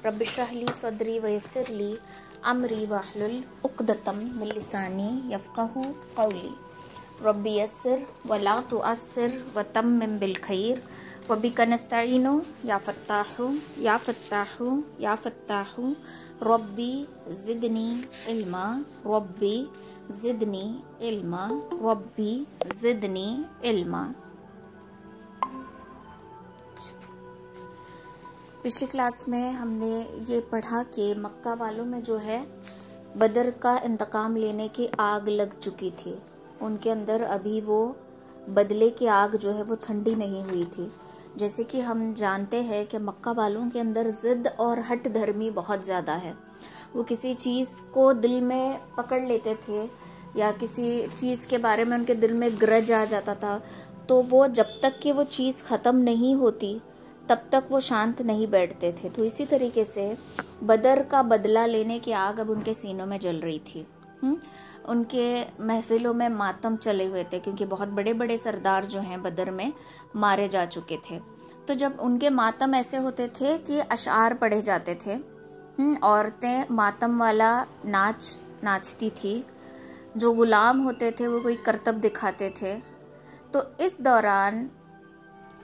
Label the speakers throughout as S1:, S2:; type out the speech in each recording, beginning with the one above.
S1: Rabbi इश्रह ली सदरी वयस्सिर ली अमरी वहलुल उक़दतम मिन लिसानी यफ़क़हू क़ौली। Rabbi यस्सिर वला तुअस्सिर वतम्मिम बिल खैर वबिका नस्तईनु या फ़त्ताहु या फ़त्ताहु या फ़त्ताहु रब्बी ज़िदनी इल्मा रब्बी ज़िदनी इल्मा रब्बी ज़िदनी इल्मा। पिछली क्लास में हमने ये पढ़ा कि मक्का वालों में जो है बदर का इंतकाम लेने की आग लग चुकी थी। उनके अंदर अभी वो बदले की आग जो है वो ठंडी नहीं हुई थी। जैसे कि हम जानते हैं कि मक्का वालों के अंदर ज़िद और हट धर्मी बहुत ज़्यादा है। वो किसी चीज़ को दिल में पकड़ लेते थे या किसी चीज़ के बारे में उनके दिल में ग्रज आ जाता था, तो वो जब तक कि वो चीज़ ख़त्म नहीं होती तब तक वो शांत नहीं बैठते थे। तो इसी तरीके से बदर का बदला लेने की आग अब उनके सीनों में जल रही थी। उनके महफिलों में मातम चले हुए थे क्योंकि बहुत बड़े बड़े सरदार जो हैं बदर में मारे जा चुके थे। तो जब उनके मातम ऐसे होते थे कि अशार पढ़े जाते थे, औरतें मातम वाला नाच नाचती थी, जो गुलाम होते थे वो कोई करतब दिखाते थे। तो इस दौरान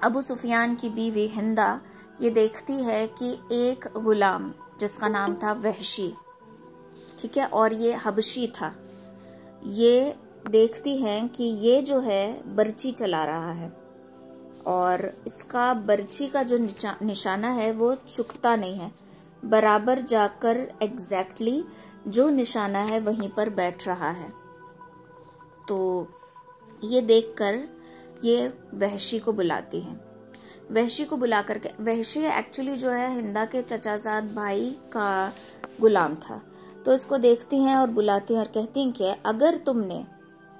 S1: अबू सुफियान की बीवी हिंदा ये देखती है कि एक गुलाम जिसका नाम था वहशी, ठीक है, और ये हबशी था, ये देखती हैं कि ये जो है बर्छी चला रहा है और इसका बर्छी का जो निशाना है वो चुकता नहीं है, बराबर जाकर एग्जैक्टली जो निशाना है वहीं पर बैठ रहा है। तो ये देखकर ये वहशी को बुलाती है। वहशी को बुला करके, वहशी एक्चुअली जो है हिंदा के चचाजाद भाई का गुलाम था। तो इसको देखती हैं और बुलाती हैं और कहती हैं कि अगर तुमने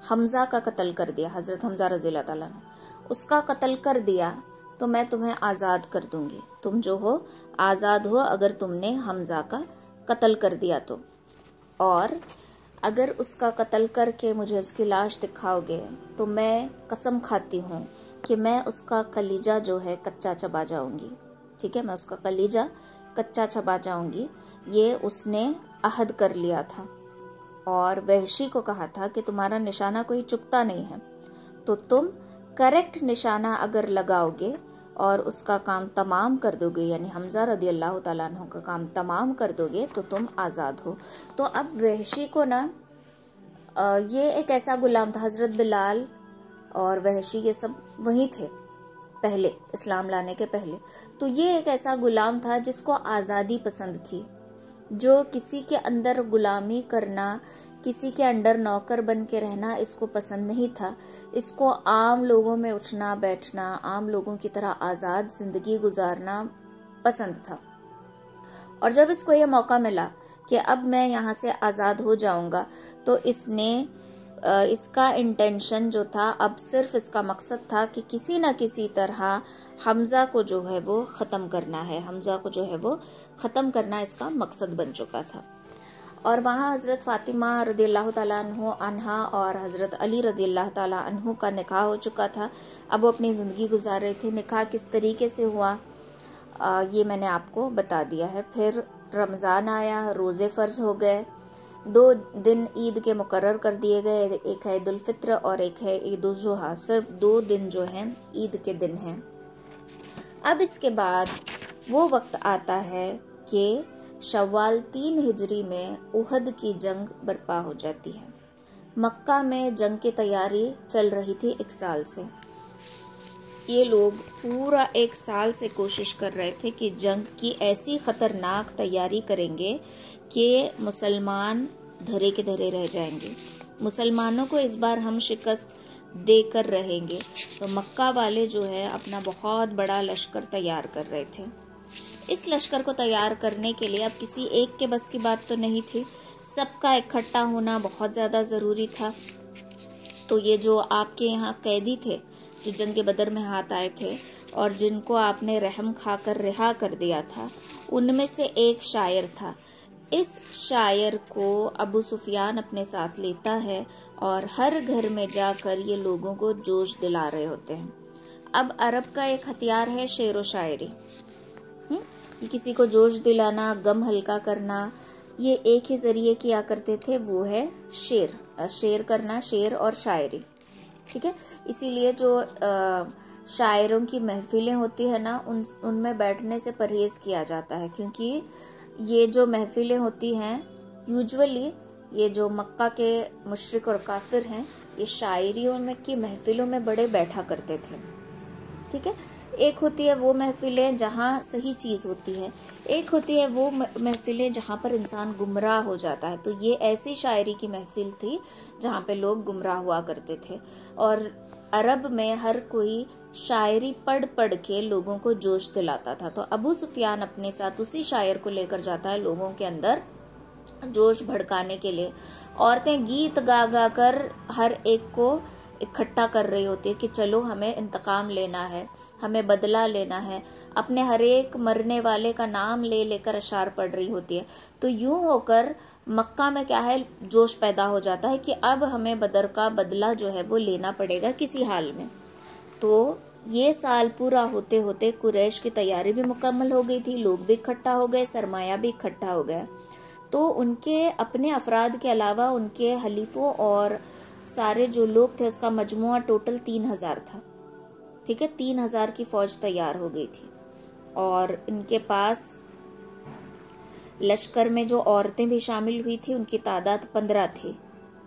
S1: हमजा का कत्ल कर दिया, हजरत हमजा रज़ियल्लाहु ताला अन्हु, उसका कत्ल कर दिया तो मैं तुम्हें आज़ाद कर दूंगी। तुम जो हो आज़ाद हो अगर तुमने हमजा का कत्ल कर दिया तो, और अगर उसका कत्ल करके मुझे उसकी लाश दिखाओगे तो मैं कसम खाती हूँ कि मैं उसका कलीजा जो है कच्चा चबा जाऊंगी। ठीक है, मैं उसका कलीजा कच्चा चबा जाऊंगी। ये उसने अहद कर लिया था और वहशी को कहा था कि तुम्हारा निशाना कोई चुकता नहीं है, तो तुम करेक्ट निशाना अगर लगाओगे और उसका काम तमाम कर दोगे, यानी हमजा रज़ियल्लाहु ताला अन्हु का काम तमाम कर दोगे तो तुम आज़ाद हो। तो अब वहशी को ना, ये एक ऐसा गुलाम था, हजरत बिलाल और वहशी ये सब वहीं थे पहले, इस्लाम लाने के पहले। तो ये एक ऐसा गुलाम था जिसको आज़ादी पसंद थी, जो किसी के अंदर गुलामी करना, किसी के अंडर नौकर बन के रहना इसको पसंद नहीं था। इसको आम लोगों में उठना बैठना, आम लोगों की तरह आज़ाद ज़िंदगी गुजारना पसंद था। और जब इसको ये मौका मिला कि अब मैं यहाँ से आज़ाद हो जाऊंगा, तो इसने इसका इंटेंशन जो था, अब सिर्फ इसका मकसद था कि किसी न किसी तरह हमजा को जो है वो ख़त्म करना है, हमजा को जो है वो ख़त्म करना इसका मकसद बन चुका था। और वहाँ हज़रत फ़ातिमा रज़ियल्लाहु ताला अन्हा और हज़रत अली रज़ियल्लाहु ताला अन्हु का निकाह हो चुका था। अब वो अपनी ज़िंदगी गुजार रहे थे। निकाह किस तरीके से हुआ ये मैंने आपको बता दिया है। फिर रमज़ान आया, रोज़े फ़र्ज हो गए, 2 दिन ईद के मुकर्रर कर दिए गए, एक है ईद उल फित्र और एक है ईद उल ज़ुहा। सिर्फ 2 दिन जो हैं ईद के दिन हैं। अब इसके बाद वो वक्त आता है कि शव्वाल 3 हिजरी में उहद की जंग बर्पा हो जाती है। मक्का में जंग की तैयारी चल रही थी 1 साल से। ये लोग पूरा 1 साल से कोशिश कर रहे थे कि जंग की ऐसी खतरनाक तैयारी करेंगे कि मुसलमान धरे के धरे रह जाएंगे, मुसलमानों को इस बार हम शिकस्त देकर रहेंगे। तो मक्का वाले जो है अपना बहुत बड़ा लश्कर तैयार कर रहे थे। इस लश्कर को तैयार करने के लिए अब किसी एक के बस की बात तो नहीं थी, सबका इकट्ठा होना बहुत ज़्यादा ज़रूरी था। तो ये जो आपके यहाँ कैदी थे, जो जंग बदर में हाथ आए थे और जिनको आपने रहम खाकर रिहा कर दिया था, उनमें से एक शायर था। इस शायर को अबू सुफियान अपने साथ लेता है और हर घर में जाकर ये लोगों को जोश दिला रहे होते हैं। अब अरब का एक हथियार है शेर व शायरी। ये किसी को जोश दिलाना, गम हल्का करना, ये एक ही जरिए किया करते थे, वो है शेर करना, शेर और शायरी। ठीक है, इसीलिए जो शायरों की महफिलें होती है ना, उनमें बैठने से परहेज किया जाता है, क्योंकि ये जो महफिलें होती हैं यूजुअली, ये जो मक्का के मुशरिक और काफिर हैं, ये शायरियों में की महफिलों में बड़े बैठा करते थे। ठीक है, एक होती है वो महफिलें जहाँ सही चीज़ होती है, एक होती है वो महफिलें जहाँ पर इंसान गुमराह हो जाता है। तो ये ऐसी शायरी की महफिल थी जहाँ पे लोग गुमराह हुआ करते थे, और अरब में हर कोई शायरी पढ़ पढ़ के लोगों को जोश दिलाता था। तो अबू सुफियान अपने साथ उसी शायर को लेकर जाता है लोगों के अंदर जोश भड़काने के लिए। औरतें गीत गा गा कर हर एक को इकट्ठा कर रही होती है कि चलो हमें इंतकाम लेना है, हमें बदला लेना है, अपने हर एक मरने वाले का नाम ले लेकर अशार पढ़ रही होती है। तो यूं होकर मक्का में क्या है, जोश पैदा हो जाता है कि अब हमें बदर का बदला जो है वो लेना पड़ेगा किसी हाल में। तो ये साल पूरा होते होते कुरैश की तैयारी भी मुकम्मल हो गई थी, लोग भी इकट्ठा हो गए, सरमाया भी इकट्ठा हो गया। तो उनके अपने अफराद के अलावा उनके हलीफों और सारे जो लोग थे उसका मजमुआ टोटल 3000 था। ठीक है, 3000 की फौज तैयार हो गई थी, और इनके पास लश्कर में जो औरतें भी शामिल हुई थी उनकी तादाद 15 थी।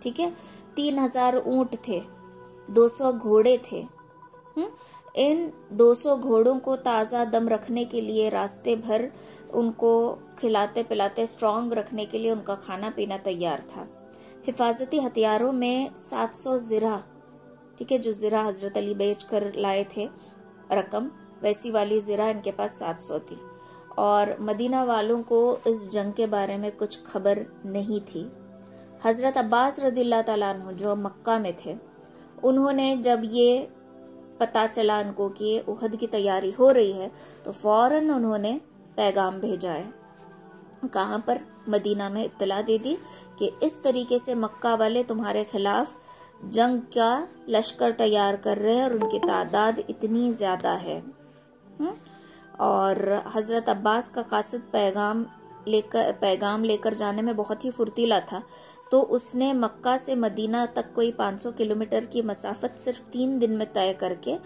S1: ठीक है, 3000 ऊंट थे, 200 घोड़े थे। इन 200 घोड़ों को ताज़ा दम रखने के लिए, रास्ते भर उनको खिलाते पिलाते स्ट्रांग रखने के लिए उनका खाना पीना तैयार था। हिफाजती हथियारों में 700 ज़िरा, ठीक है, जो ज़िरा हजरत अली बेच कर लाए थे रकम, वैसी वाली ज़िरा इनके पास 700 थी। और मदीना वालों को इस जंग के बारे में कुछ खबर नहीं थी। हजरत अब्बास रदिल्लाहु ताला अन्हु जो मक्का में थे, उन्होंने जब ये पता चला उनको कि उहद की तैयारी हो रही है, तो फौरन उन्होंने पैगाम भेजा है। कहाँ पर? मदीना में इत्तला दे दी कि इस तरीके से मक्का वाले तुम्हारे खिलाफ जंग का लश्कर तैयार कर रहे हैं और उनकी तादाद इतनी ज्यादा है। और हजरत अब्बास का कासिद पैगाम लेकर जाने में बहुत ही फुर्तीला था, तो उसने मक्का से मदीना तक कोई 500 किलोमीटर की मसाफत सिर्फ 3 दिन में तय करके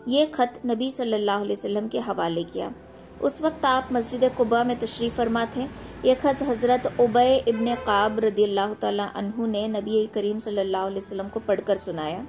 S1: ये खत नबी सल्लल्लाहु अलैहि वसल्लम के हवाले किया। उस वक्त आप मस्जिद कुबा में तशरीफ फरमा थे। यह खत हजरत उबय इब्ने काब रदियल्लाहु ताला अन्हु ने नबी करीम सल्लल्लाहु अलैहि वसल्लम को पढ़कर सुनाया।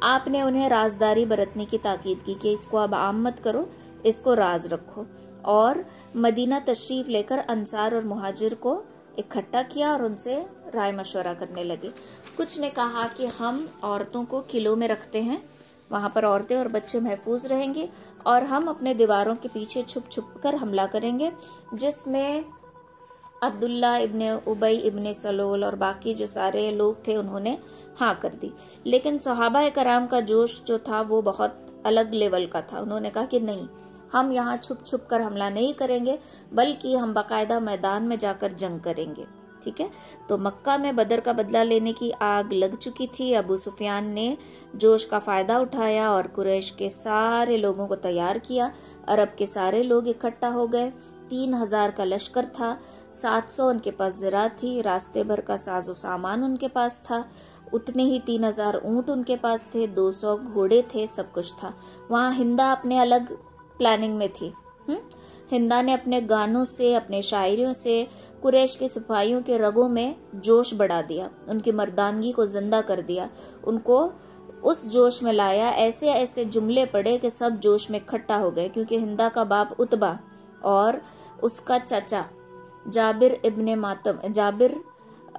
S1: आपने उन्हें राजदारी बरतने की ताकीद की कि इसको अब आम मत करो, इसको राज रखो। और मदीना तशरीफ लेकर अंसार और मुहाजिर को इकट्ठा किया और उनसे राय मशवरा करने लगे। कुछ ने कहा कि हम औरतों को किलों में रखते हैं, वहां पर औरतें और बच्चे महफूज रहेंगे, और हम अपने दीवारों के पीछे छुप छुप कर हमला करेंगे, जिसमें अब्दुल्ला इब्ने उबई इब्ने सलोल और बाकी जो सारे लोग थे उन्होंने हाँ कर दी। लेकिन सहाबा कराम का जोश जो था वो बहुत अलग लेवल का था। उन्होंने कहा कि नहीं, हम यहाँ छुप छुप कर हमला नहीं करेंगे, बल्कि हम बाकायदा मैदान में जाकर जंग करेंगे। ठीक है, तो मक्का में बदर का बदला लेने की आग लग चुकी थी। अबू सुफियान ने जोश का फायदा उठाया और कुरैश के सारे लोगों को तैयार किया। अरब के सारे लोग इकट्ठा हो गए। 3000 का लश्कर था, 700 उनके पास ज़रा थी, रास्ते भर का साजो सामान उनके पास था, उतने ही 3000 ऊंट उनके पास थे, 200 घोड़े थे, सब कुछ था। वहाँ हिंदा अपने अलग प्लानिंग में थी। हिंदा ने अपने गानों से, अपने शायरियों से कुरैश के सिपाहियों के रगों में जोश बढ़ा दिया, उनकी मर्दानगी को जिंदा कर दिया, उनको उस जोश में लाया। ऐसे ऐसे जुमले पड़े कि सब जोश में इकट्ठा हो गए, क्योंकि हिंदा का बाप उतबा और उसका चाचा जाबिर इब्ने मातम, जाबिर,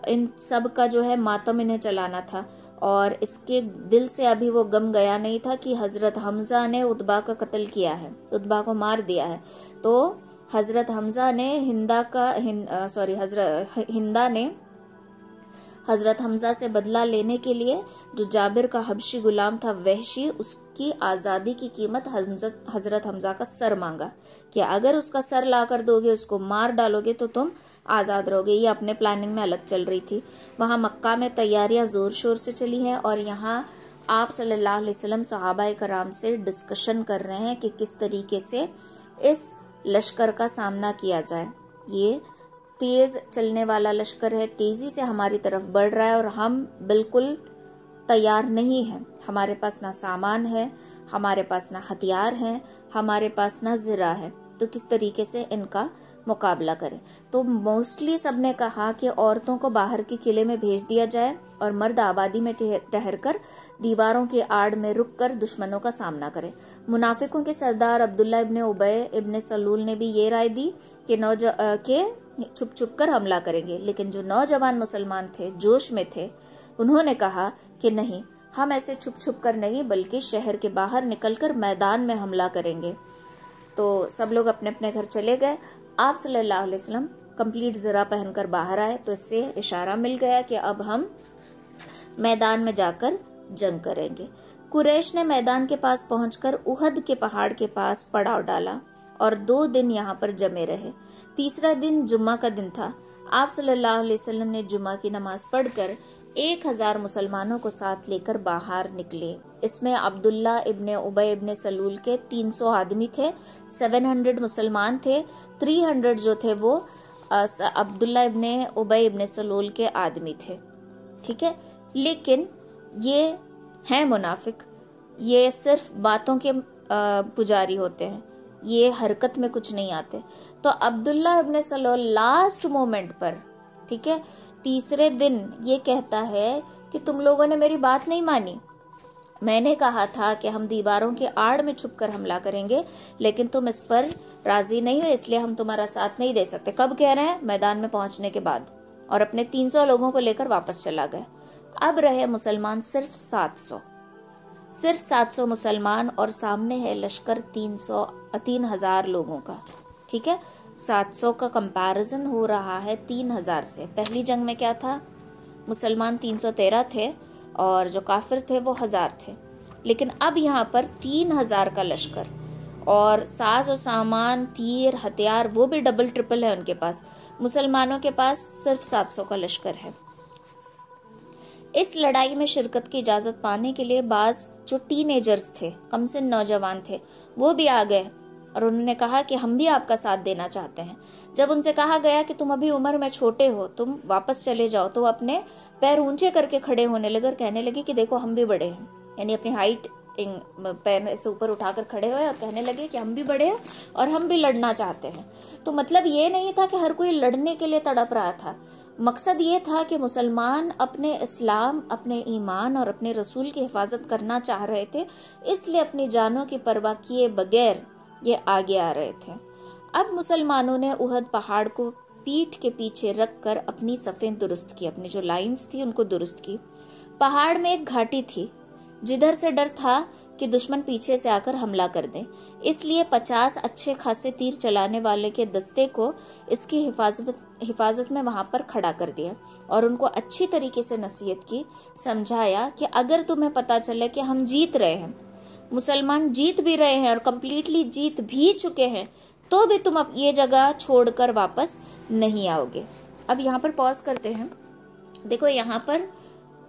S1: इन सब का जो है मातम इन्हें चलाना था। और इसके दिल से अभी वो गम गया नहीं था कि हजरत हमजा ने उतबा का कत्ल किया है, उतबा को मार दिया है। तो हजरत हमजा ने हिंदा ने हजरत हमजा से बदला लेने के लिए जो जाबिर का हबशी गुलाम था वहशी, उसकी आज़ादी की कीमत हजरत हमजा का सर मांगा कि अगर उसका सर लाकर दोगे, उसको मार डालोगे तो तुम आज़ाद रहोगे। ये अपने प्लानिंग में अलग चल रही थी। वहाँ मक्का में तैयारियां जोर शोर से चली हैं और यहाँ आप सल्लल्लाहु अलैहि वसल्लम सहाबा कराम से डिस्कशन कर रहे हैं कि किस तरीके से इस लश्कर का सामना किया जाए। ये तेज चलने वाला लश्कर है, तेजी से हमारी तरफ बढ़ रहा है और हम बिल्कुल तैयार नहीं हैं। हमारे पास ना सामान है, हमारे पास ना हथियार हैं, हमारे पास ना ज़रा है, तो किस तरीके से इनका मुकाबला करें। तो मोस्टली सबने कहा कि औरतों को बाहर के किले में भेज दिया जाए और मर्द आबादी में ठहर कर दीवारों के आड़ में रुककर दुश्मनों का सामना करें। मुनाफिकों के सरदार अब्दुल्ला इब्ने उबय इब्ने सलूल ने भी ये राय दी कि छुप छुप कर हमला करेंगे, लेकिन जो नौजवान मुसलमान थे, जोश में थे, उन्होंने कहा कि नहीं, हम ऐसे छुप छुप कर नहीं बल्कि शहर के बाहर निकलकर मैदान में हमला करेंगे। तो सब लोग अपने अपने घर चले गए। आप सल्लल्लाहु अलैहि वसल्लम कंप्लीट ज़रा पहनकर बाहर आए, तो इससे इशारा मिल गया कि अब हम मैदान में जाकर जंग करेंगे। कुरैश ने मैदान के पास पहुंचकर उहद के पहाड़ के पास पड़ाव डाला और 2 दिन यहाँ पर जमे रहे। तीसरा दिन जुम्मा का दिन था। आप सल्लल्लाहु अलैहि वसल्लम ने जुम्मा की नमाज पढ़कर 1000 मुसलमानों को साथ लेकर बाहर निकले। इसमें अब्दुल्ला इब्ने उबय इब्ने सलूल के 300 आदमी थे, 700 मुसलमान थे, 300 जो थे वो अब्दुल्ला इब्ने उबय इब्ने सलूल के आदमी थे। ठीक है, लेकिन ये हैं मुनाफिक, ये सिर्फ बातों के पुजारी होते हैं, ये हरकत में कुछ नहीं आते। तो अब्दुल्ला इब्ने सलूल लास्ट मोमेंट पर, ठीक है, तीसरे दिन ये कहता है कि तुम लोगों ने मेरी बात नहीं मानी। मैंने कहा था कि हम दीवारों के आड़ में छुपकर हमला करेंगे, लेकिन तुम इस पर राजी नहीं हो, इसलिए हम तुम्हारा साथ नहीं दे सकते। कब कह रहे हैं? मैदान में पहुंचने के बाद। और अपने 300 लोगों को लेकर वापस चला गया। अब रहे मुसलमान सिर्फ 700 मुसलमान और सामने है लश्कर 3000 लोगों का। ठीक है, 700 का कंपैरिजन हो रहा है 3000 से। पहली जंग में क्या था? मुसलमान 313 थे और जो काफिर थे वो 1000 थे। लेकिन अब यहाँ पर 3000 का लश्कर और साज और सामान, तीर, हथियार वो भी डबल ट्रिपल है उनके पास। मुसलमानों के पास सिर्फ 700 का लश्कर है। इस लड़ाई में शिरकत की इजाज़त पाने के लिए बाज जो टीनेजर्स थे, कम से नौजवान थे, वो भी आ गए और उन्होंने कहा कि हम भी आपका साथ देना चाहते हैं। जब उनसे कहा गया कि तुम अभी उम्र में छोटे हो, तुम वापस चले जाओ, तो अपने पैर ऊंचे करके खड़े होने लगे और कहने लगे कि देखो हम भी बड़े हैं, यानी अपनी हाइट पैर से ऊपर उठाकर खड़े हुए और कहने लगे कि हम भी बड़े हैं और हम भी लड़ना चाहते हैं। तो मतलब ये नहीं था कि हर कोई लड़ने के लिए तड़प रहा था। मकसद ये था कि मुसलमान अपने इस्लाम, अपने ईमान और अपने रसूल की हिफाजत करना चाह रहे थे, इसलिए अपनी जानों की परवाह किए बगैर ये आगे आ रहे थे। अब मुसलमानों ने उहद पहाड़ को पीठ के पीछे रखकर अपनी सफ़ें दुरुस्त की, अपनी जो लाइंस थी उनको दुरुस्त की। पहाड़ में एक घाटी थी जिधर से डर था कि दुश्मन पीछे से आकर हमला कर दे, इसलिए 50 अच्छे खासे तीर चलाने वाले के दस्ते को इसकी हिफाजत में वहां पर खड़ा कर दिया और उनको अच्छी तरीके से नसीहत की, समझाया कि अगर तुम्हें पता चले कि हम जीत रहे हैं, मुसलमान जीत भी रहे हैं और कंप्लीटली जीत भी चुके हैं, तो भी तुम अब ये जगह छोड़कर वापस नहीं आओगे। अब यहाँ पर पॉज करते हैं। देखो, यहाँ पर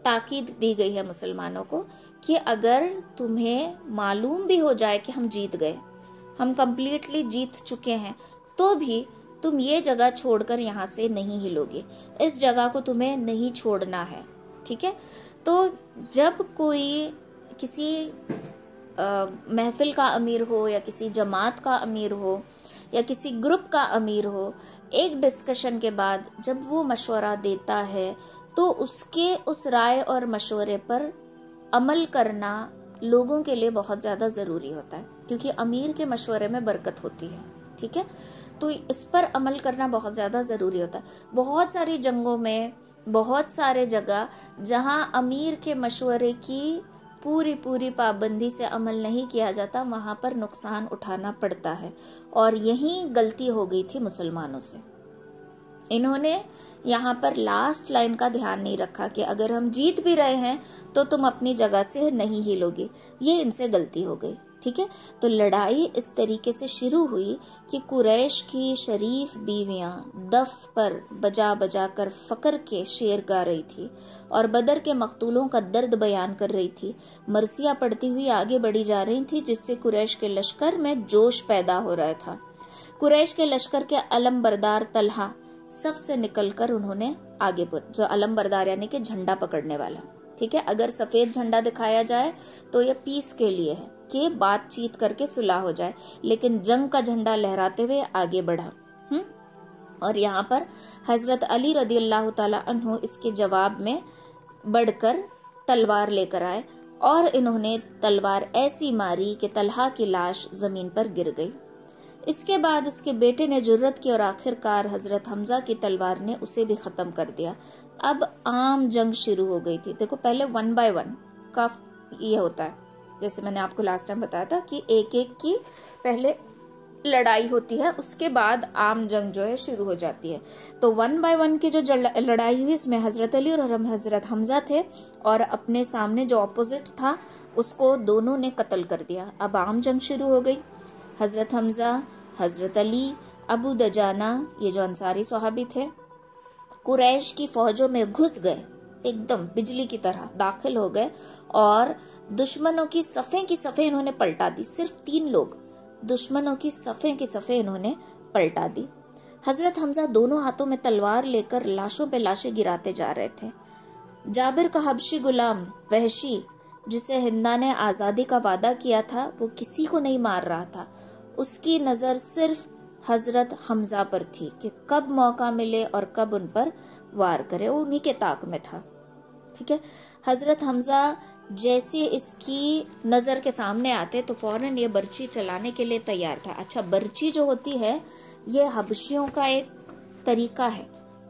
S1: ताकीद दी गई है मुसलमानों को कि अगर तुम्हें मालूम भी हो जाए कि हम जीत गए, हम कंप्लीटली जीत चुके हैं, तो भी तुम ये जगह छोड़कर यहाँ से नहीं हिलोगे, इस जगह को तुम्हें नहीं छोड़ना है। ठीक है, तो जब कोई किसी महफिल का अमीर हो या किसी जमात का अमीर हो या किसी ग्रुप का अमीर हो, एक डिस्कशन के बाद जब वो मशवरा देता है तो उसके उस राय और मशवरे पर अमल करना लोगों के लिए बहुत ज़्यादा ज़रूरी होता है, क्योंकि अमीर के मशवरे में बरकत होती है। ठीक है, तो इस पर अमल करना बहुत ज़्यादा ज़रूरी होता है। बहुत सारी जंगों में, बहुत सारे जगह जहां अमीर के मशवरे की पूरी पाबंदी से अमल नहीं किया जाता, वहां पर नुकसान उठाना पड़ता है। और यही गलती हो गई थी मुसलमानों से। इन्होंने यहाँ पर लास्ट लाइन का ध्यान नहीं रखा कि अगर हम जीत भी रहे हैं तो तुम अपनी जगह से नहीं हिलोगे, ये इनसे गलती हो गई। ठीक है, तो लड़ाई इस तरीके से शुरू हुई कि कुरैश की शरीफ बीवियां दफ पर बजा बजा कर फकर के शेर गा रही थी और बदर के मकतूलों का दर्द बयान कर रही थी। मरसियां पड़ती हुई आगे बढ़ी जा रही थी, जिससे कुरैश के लश्कर में जोश पैदा हो रहा था। कुरैश के लश्कर के अलमबरदार तलहा सबसे निकलकर उन्होंने आगे बढ़, जो अलमबरदार यानी कि झंडा पकड़ने वाला, ठीक है, अगर सफेद झंडा दिखाया जाए तो ये पीस के लिए है कि बातचीत करके सुलह हो जाए, लेकिन जंग का झंडा लहराते हुए आगे बढ़ा। और यहाँ पर हजरत अली रदियल्लाहु ताला अन्हु इसके जवाब में बढ़कर तलवार लेकर आए और इन्होंने तलवार ऐसी मारी कि तलहा की लाश जमीन पर गिर गई। इसके बाद इसके बेटे ने जुर्रत की और आखिरकार हजरत हमजा की तलवार ने उसे भी खत्म कर दिया। अब आम जंग शुरू हो गई थी। देखो पहले 1 by 1 का ये होता है, जैसे मैंने आपको लास्ट टाइम बताया था कि एक एक की पहले लड़ाई होती है, उसके बाद आम जंग जो है शुरू हो जाती है। तो 1 by 1 की जो लड़ाई हुई इसमें हजरत अली और हजरत हमजा थे और अपने सामने जो ऑपोजिट था उसको दोनों ने कत्ल कर दिया। अब आम जंग शुरू हो गई। हजरत हमजा, हजरत अली, अबू दजाना, ये जो अंसारी सहाबी थे, कुरैश की फौजों में घुस गए, एकदम बिजली की तरह दाखिल हो गए और दुश्मनों की सफ़े इन्होंने पलटा दी। सिर्फ 3 लोग दुश्मनों की सफ़े इन्होंने पलटा दी। हजरत हमजा दोनों हाथों में तलवार लेकर लाशों पे लाशें गिराते जा रहे थे। जाबिर का हबशी गुलाम वहशी, जिसे हिंदा ने आज़ादी का वादा किया था, वो किसी को नहीं मार रहा था। उसकी नज़र सिर्फ हजरत हमजा पर थी कि कब मौका मिले और कब उन पर वार करे, वो उन्हीं के ताक में था। ठीक है, हजरत हमजा जैसे इसकी नज़र के सामने आते तो फौरन ये बर्ची चलाने के लिए तैयार था। अच्छा, बर्ची जो होती है ये हबशियों का एक तरीका है,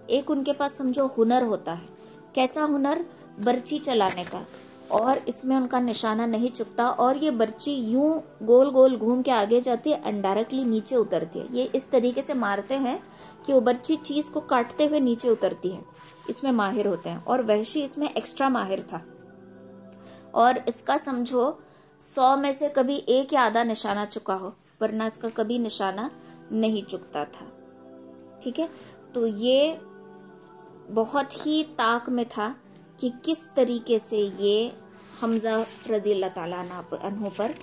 S1: एक उनके पास समझो हुनर होता है। कैसा हुनर? बर्ची चलाने का। और इसमें उनका निशाना नहीं चुकता और ये बर्ची यूं गोल गोल घूम के आगे जाती है, इनडायरेक्टली नीचे उतरती है। ये इस तरीके से मारते हैं कि वो बर्ची चीज़ को काटते हुए नीचे उतरती है। इसमें माहिर होते हैं और वहशी इसमें एक्स्ट्रा माहिर था। और इसका समझो 100 में से कभी 1 या आधा निशाना चुका हो, वरना इसका कभी निशाना नहीं चुकता था। ठीक है, तो ये बहुत ही ताक में था कि किस तरीके से ये हमजा रज़ियल्लाहु ताला अन्हु पर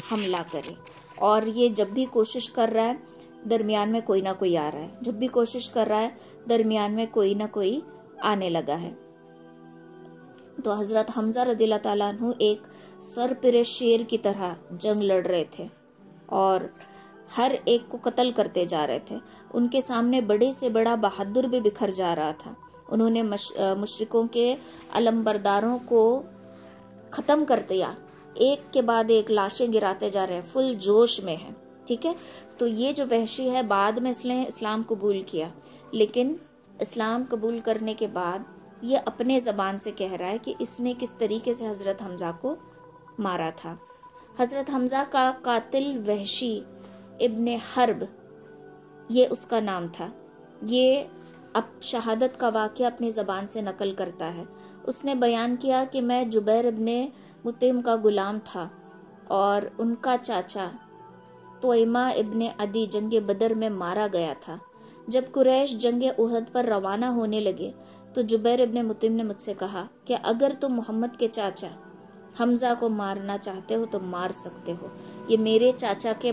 S1: हमला करे। और ये जब भी कोशिश कर रहा है दरमियान में कोई ना कोई आ रहा है, जब भी कोशिश कर रहा है दरमियान में कोई ना कोई आने लगा है। तो हज़रत हमजा रज़ियल्लाहु ताला अन्हु एक सरपिरे शेर की तरह जंग लड़ रहे थे और हर एक को कत्ल करते जा रहे थे। उनके सामने बड़े से बड़ा बहादुर भी बिखर जा रहा था। उन्होंने मुशरिकों के अलमबरदारों को ख़त्म कर दिया, एक के बाद एक लाशें गिराते जा रहे हैं, फुल जोश में है। ठीक है, तो ये जो वहशी है बाद में इसने इस्लाम कबूल किया, लेकिन इस्लाम कबूल करने के बाद ये अपने ज़बान से कह रहा है कि इसने किस तरीके से हज़रत हमजा को मारा था। हज़रत हमजा का कातिल वहशी इब्ने हर्ब, ये उसका नाम था। ये अब शहादत का वाक़या अपनी ज़बान से नकल करता है। उसने बयान किया कि मैं जुबैर इब्ने मुतिम का गुलाम था और उनका चाचा तोयमा इब्ने अदी जंगे बदर में मारा गया था। जब कुरैश जंगे उहद पर रवाना होने लगे तो जुबैर इब्ने मुतिम ने मुझसे कहा कि अगर तुम मोहम्मद के चाचा हमजा को मारना चाहते हो तो मार सकते हो, ये मेरे चाचा के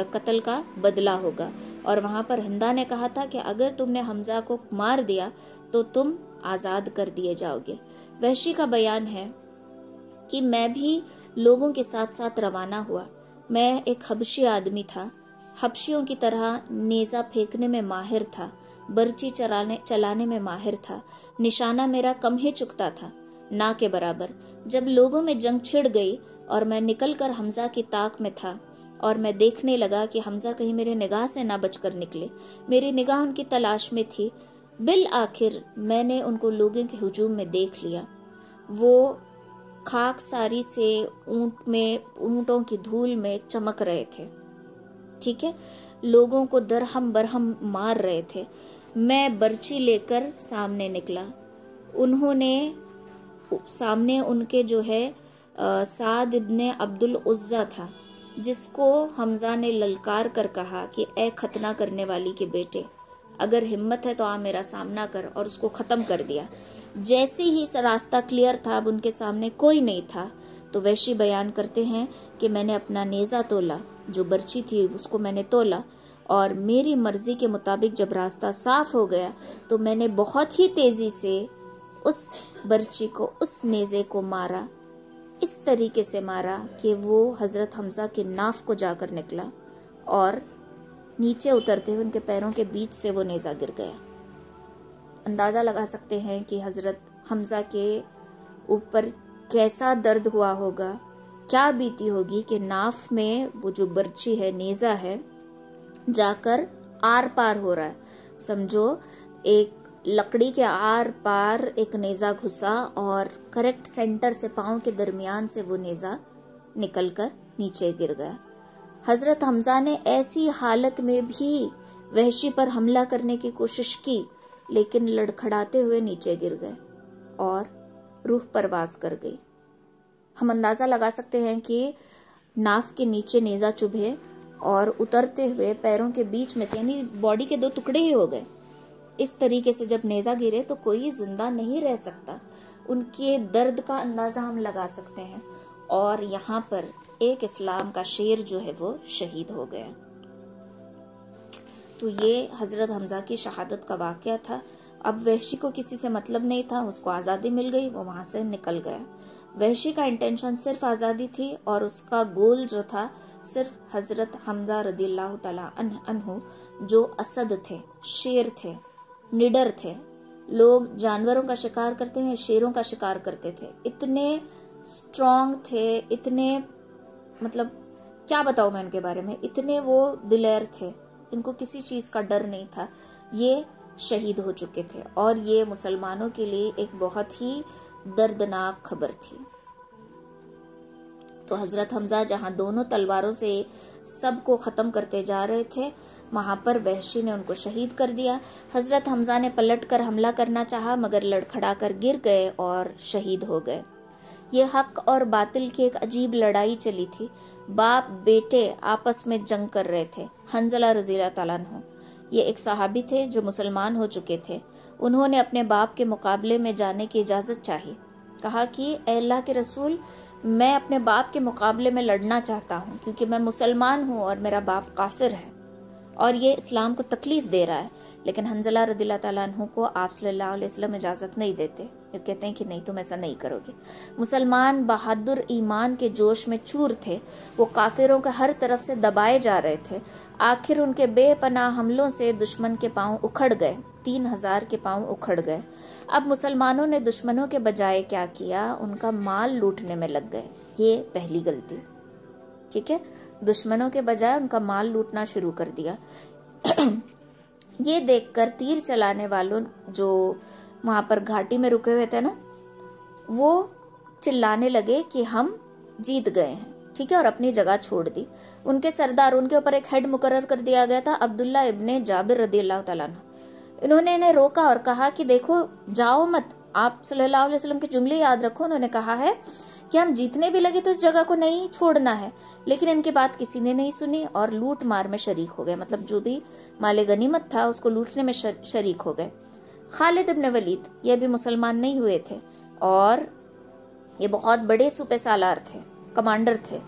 S1: कत्ल का बदला होगा। और वहाँ पर हिंदा ने कहा था कि अगर तुमने हमजा को मार दिया तो तुम आज़ाद कर दिए जाओगे। वहशी का बयान है कि मैं भी लोगों के साथ साथ रवाना हुआ। मैं एक हबशी आदमी था, हबशियों की तरह नेज़ा फेंकने में माहिर था, बर्ची चलाने में माहिर था। निशाना मेरा कम ही चुकता था, ना के बराबर। जब लोगों में जंग छिड़ गई और मैं निकलकर हमजा की ताक में था और मैं देखने लगा कि हमजा कहीं मेरे निगाह से ना बचकर निकले, मेरी निगाह उनकी तलाश में थी। बिल आखिर मैंने उनको लोगों के हुजूम में देख लिया। वो खाक सारी से ऊंटों की धूल में चमक रहे थे। ठीक है, लोगों को दरहम बरहम मार रहे थे। मैं बर्ची लेकर सामने निकला। उन्होंने सामने उनके जो है साद इब्ने अब्दुल उज़्ज़ा था, जिसको हमजा ने ललकार कर कहा कि ए खतना करने वाली के बेटे, अगर हिम्मत है तो आ मेरा सामना कर, और उसको ख़त्म कर दिया। जैसे ही रास्ता क्लियर था, अब उनके सामने कोई नहीं था, तो वहशी बयान करते हैं कि मैंने अपना नेज़ा तोला, जो बर्ची थी उसको मैंने तोला और मेरी मर्जी के मुताबिक जब रास्ता साफ हो गया तो मैंने बहुत ही तेजी से उस बर्ची को, उस नेज़े को मारा, इस तरीके से मारा कि वो हज़रत हमज़ा के नाफ को जाकर निकला और नीचे उतरते हुए उनके पैरों के बीच से वो नेज़ा गिर गया। अंदाज़ा लगा सकते हैं कि हज़रत हमज़ा के ऊपर कैसा दर्द हुआ होगा, क्या बीती होगी कि नाफ में वो जो बर्ची है, नेज़ा है, जाकर आर पार हो रहा है। समझो एक लकड़ी के आर पार एक नेज़ा घुसा और करेक्ट सेंटर से, पाँव के दरमियान से वो नेज़ा निकलकर नीचे गिर गया। हज़रत हमज़ा ने ऐसी हालत में भी वहशी पर हमला करने की कोशिश की, लेकिन लड़खड़ाते हुए नीचे गिर गए और रूह परवास कर गई। हम अंदाज़ा लगा सकते हैं कि नाफ के नीचे नेज़ा चुभे और उतरते हुए पैरों के बीच में से, यानी बॉडी के दो टुकड़े ही हो गए। इस तरीके से जब नेज़ा गिरे तो कोई जिंदा नहीं रह सकता। उनके दर्द का अंदाज़ा हम लगा सकते हैं। और यहाँ पर एक इस्लाम का शेर जो है वो शहीद हो गया। तो ये हज़रत हमज़ा की शहादत का वाक़या था। अब वहशी को किसी से मतलब नहीं था, उसको आज़ादी मिल गई, वो वहाँ से निकल गया। वहशी का इंटेंशन सिर्फ आज़ादी थी और उसका गोल जो था सिर्फ हज़रत हमज़ा रदियल्लाहु ताला अन्हु, जो असद थे, शेर थे, निडर थे। लोग जानवरों का शिकार करते हैं, शेरों का शिकार करते थे। इतने स्ट्रॉन्ग थे, इतने, मतलब क्या बताऊँ मैं उनके बारे में, इतने वो दिलेर थे, इनको किसी चीज़ का डर नहीं था। ये शहीद हो चुके थे और ये मुसलमानों के लिए एक बहुत ही दर्दनाक खबर थी। तो हज़रत हमज़ा जहाँ दोनों तलवारों से सबको ख़त्म करते जा रहे थे, वहाँ पर वहशी ने उनको शहीद कर दिया। हज़रत हमज़ा ने पलटकर हमला करना चाहा, मगर लड़खड़ा कर गिर गए और शहीद हो गए। ये हक और बातिल की एक अजीब लड़ाई चली थी। बाप बेटे आपस में जंग कर रहे थे। हंज़ला रज़ियल्लाहु ताला अन्हु, ये एक सहाबी थे जो मुसलमान हो चुके थे। उन्होंने अपने बाप के मुकाबले में जाने की इजाज़त चाही। कहा कि ए अल्लाह के रसूल, मैं अपने बाप के मुकाबले में लड़ना चाहता हूँ, क्योंकि मैं मुसलमान हूँ और मेरा बाप काफिर है और ये इस्लाम को तकलीफ दे रहा है। लेकिन हंज़ला रदियल्लाहु ताला अन्हु को आप सल्लल्लाहु अलैहि वसल्लम इजाज़त नहीं देते। ये कहते हैं कि नहीं, तुम ऐसा नहीं करोगे। मुसलमान बहादुर ईमान के जोश में चूर थे। वो काफिरों के हर तरफ से दबाए जा रहे थे। आखिर उनके बेपनाह हमलों से दुश्मन के पांव उखड़ गए। 3000 के पांव उखड़ गए। अब मुसलमानों ने दुश्मनों के बजाय क्या किया, उनका माल लूटने में लग गए। ये पहली गलती, ठीक है। दुश्मनों के बजाय उनका माल लूटना शुरू कर दिया। ये देखकर तीर चलाने वालों जो वहां पर घाटी में रुके हुए थे ना, वो चिल्लाने लगे कि हम जीत गए हैं, ठीक है, और अपनी जगह छोड़ दी। उनके सरदार, उनके ऊपर एक हेड मुकर्रर कर दिया गया था, अब्दुल्ला इब्ने जाबिर रदियल्लाहु ताला अन्हु। इन्होंने इन्हें रोका और कहा कि देखो, जाओ मत, आप सल्लल्लाहु अलैहि वसल्लम के जुमले याद रखो। उन्होंने कहा है कि हम जीतने भी लगे तो इस जगह को नहीं छोड़ना है। लेकिन इनकी बात किसी ने नहीं सुनी और लूट मार में शरीक हो गए। मतलब जो भी माले गनीमत था उसको लूटने में शरीक हो गए। खालिद इब्न वलीद, ये भी मुसलमान नहीं हुए थे और ये बहुत बड़े सूबे सालार थे, कमांडर थे।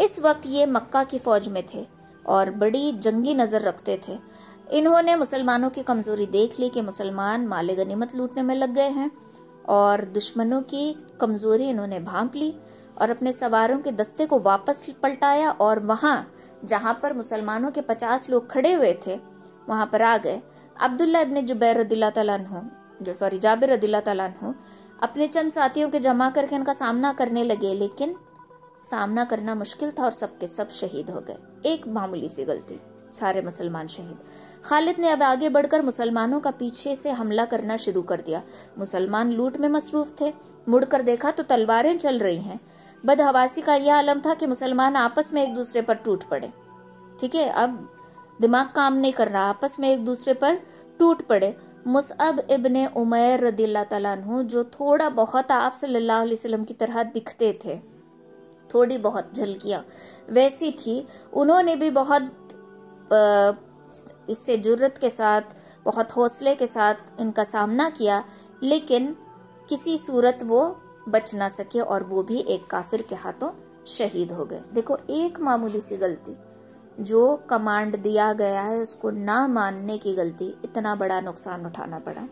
S1: इस वक्त ये मक्का की फौज में थे और बड़ी जंगी नजर रखते थे। इन्होंने मुसलमानों की कमजोरी देख ली कि मुसलमान माले गनीमत लूटने में लग गए हैं और दुश्मनों की कमजोरी इन्होंने भांप ली और अपने सवारों के दस्ते को वापस पलटाया और वहां जहां पर मुसलमानों के 50 लोग खड़े हुए थे वहां पर आ गए। अब्दुल्ला इब्ने जुबैर रदियल्लाहु ताला अन्हु, जाबिर रदियल्लाहु ताला अन्हु अपने चंद साथियों के जमा करके इनका सामना करने लगे, लेकिन सामना करना मुश्किल था और सबके सब शहीद हो गए। एक मामूली सी गलती, सारे मुसलमान शहीद। खालिद ने अब आगे बढ़कर मुसलमानों का पीछे से हमला करना शुरू कर दिया। मुसलमान लूट में मसरूफ थे। मुड़कर देखा तो तलवारें चल रही हैं। बदहवासी का यह आलम था कि मुसलमान आपस में एक दूसरे पर टूट पड़े, ठीक है। अब दिमाग काम नहीं कर रहा, आपस में एक दूसरे पर टूट पड़े। मुसअब इब्ने उमैर रदियल्लाहु ताला अन्हु, जो थोड़ा बहुत आप सल्लल्लाहु अलैहि वसल्लम की तरह दिखते थे, थोड़ी बहुत झलकियां वैसी थी, उन्होंने भी बहुत इससे जुर्रत के साथ, बहुत हौसले के साथ इनका सामना किया, लेकिन किसी सूरत वो बच ना सके और वो भी एक काफिर के हाथों शहीद हो गए। देखो, एक मामूली सी गलती, जो कमांड दिया गया है उसको ना मानने की गलती, इतना बड़ा नुकसान उठाना पड़ा।